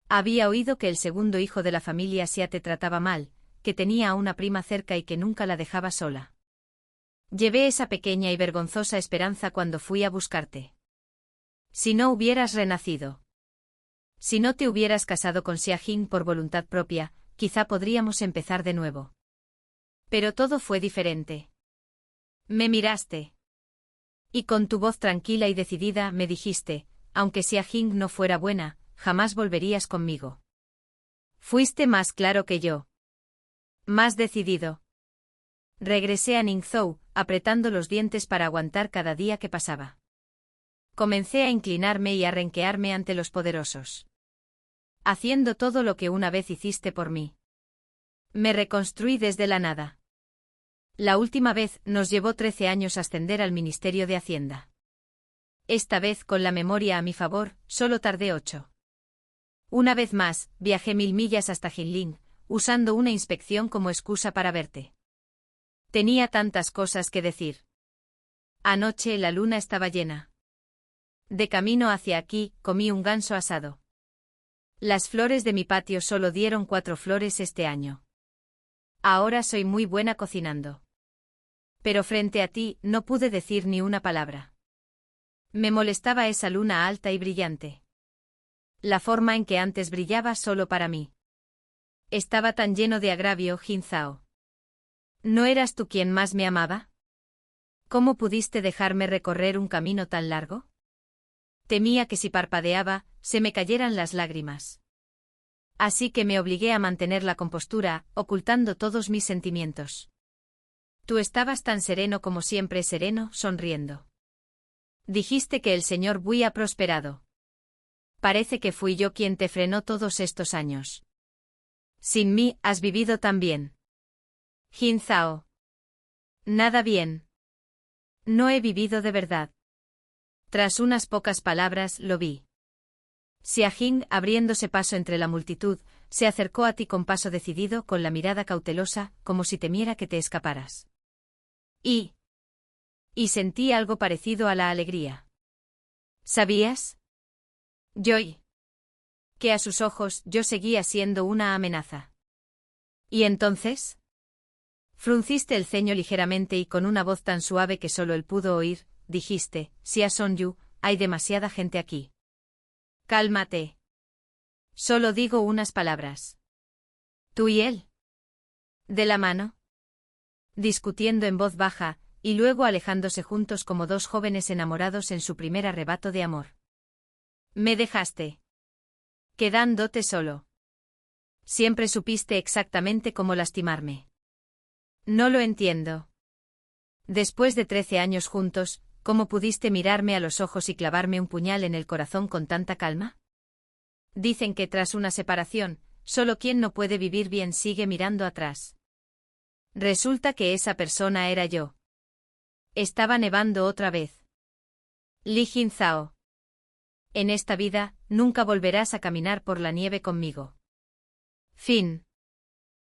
Había oído que el segundo hijo de la familia Xia te trataba mal, que tenía a una prima cerca y que nunca la dejaba sola. Llevé esa pequeña y vergonzosa esperanza cuando fui a buscarte. Si no hubieras renacido. Si no te hubieras casado con Xia Jing por voluntad propia, quizá podríamos empezar de nuevo. Pero todo fue diferente. Me miraste. Y con tu voz tranquila y decidida me dijiste, aunque Xia Jing no fuera buena, jamás volverías conmigo. Fuiste más claro que yo. Más decidido. Regresé a Ningzhou, apretando los dientes para aguantar cada día que pasaba. Comencé a inclinarme y a renquearme ante los poderosos. Haciendo todo lo que una vez hiciste por mí. Me reconstruí desde la nada. La última vez nos llevó 13 años ascender al Ministerio de Hacienda. Esta vez, con la memoria a mi favor, solo tardé 8. Una vez más, viajé 1000 millas hasta Jinling, usando una inspección como excusa para verte. Tenía tantas cosas que decir. Anoche la luna estaba llena. De camino hacia aquí, comí un ganso asado. Las flores de mi patio solo dieron 4 flores este año. Ahora soy muy buena cocinando. Pero frente a ti, no pude decir ni una palabra. Me molestaba esa luna alta y brillante. La forma en que antes brillaba solo para mí. Estaba tan lleno de agravio, Jin Zhao. ¿No eras tú quien más me amaba? ¿Cómo pudiste dejarme recorrer un camino tan largo? Temía que si parpadeaba, se me cayeran las lágrimas. Así que me obligué a mantener la compostura, ocultando todos mis sentimientos. Tú estabas tan sereno como siempre sereno, sonriendo. Dijiste que el señor Bui ha prosperado. Parece que fui yo quien te frenó todos estos años. Sin mí, has vivido tan bien. Jin Zhao. Nada bien. No he vivido de verdad. Tras unas pocas palabras, lo vi. Xia Jing, abriéndose paso entre la multitud, se acercó a ti con paso decidido, con la mirada cautelosa, como si temiera que te escaparas. Y sentí algo parecido a la alegría. ¿Sabías? Joy. Que a sus ojos yo seguía siendo una amenaza. ¿Y entonces? Frunciste el ceño ligeramente y con una voz tan suave que solo él pudo oír, dijiste, Xia Sonyu, hay demasiada gente aquí. Cálmate. Solo digo unas palabras. ¿Tú y él? ¿De la mano? Discutiendo en voz baja, y luego alejándose juntos como dos jóvenes enamorados en su primer arrebato de amor. Me dejaste. Quedándote solo. Siempre supiste exactamente cómo lastimarme. No lo entiendo. Después de 13 años juntos, ¿cómo pudiste mirarme a los ojos y clavarme un puñal en el corazón con tanta calma? Dicen que tras una separación, solo quien no puede vivir bien sigue mirando atrás. Resulta que esa persona era yo. Estaba nevando otra vez. Li Jin Zhao. En esta vida, nunca volverás a caminar por la nieve conmigo. Fin.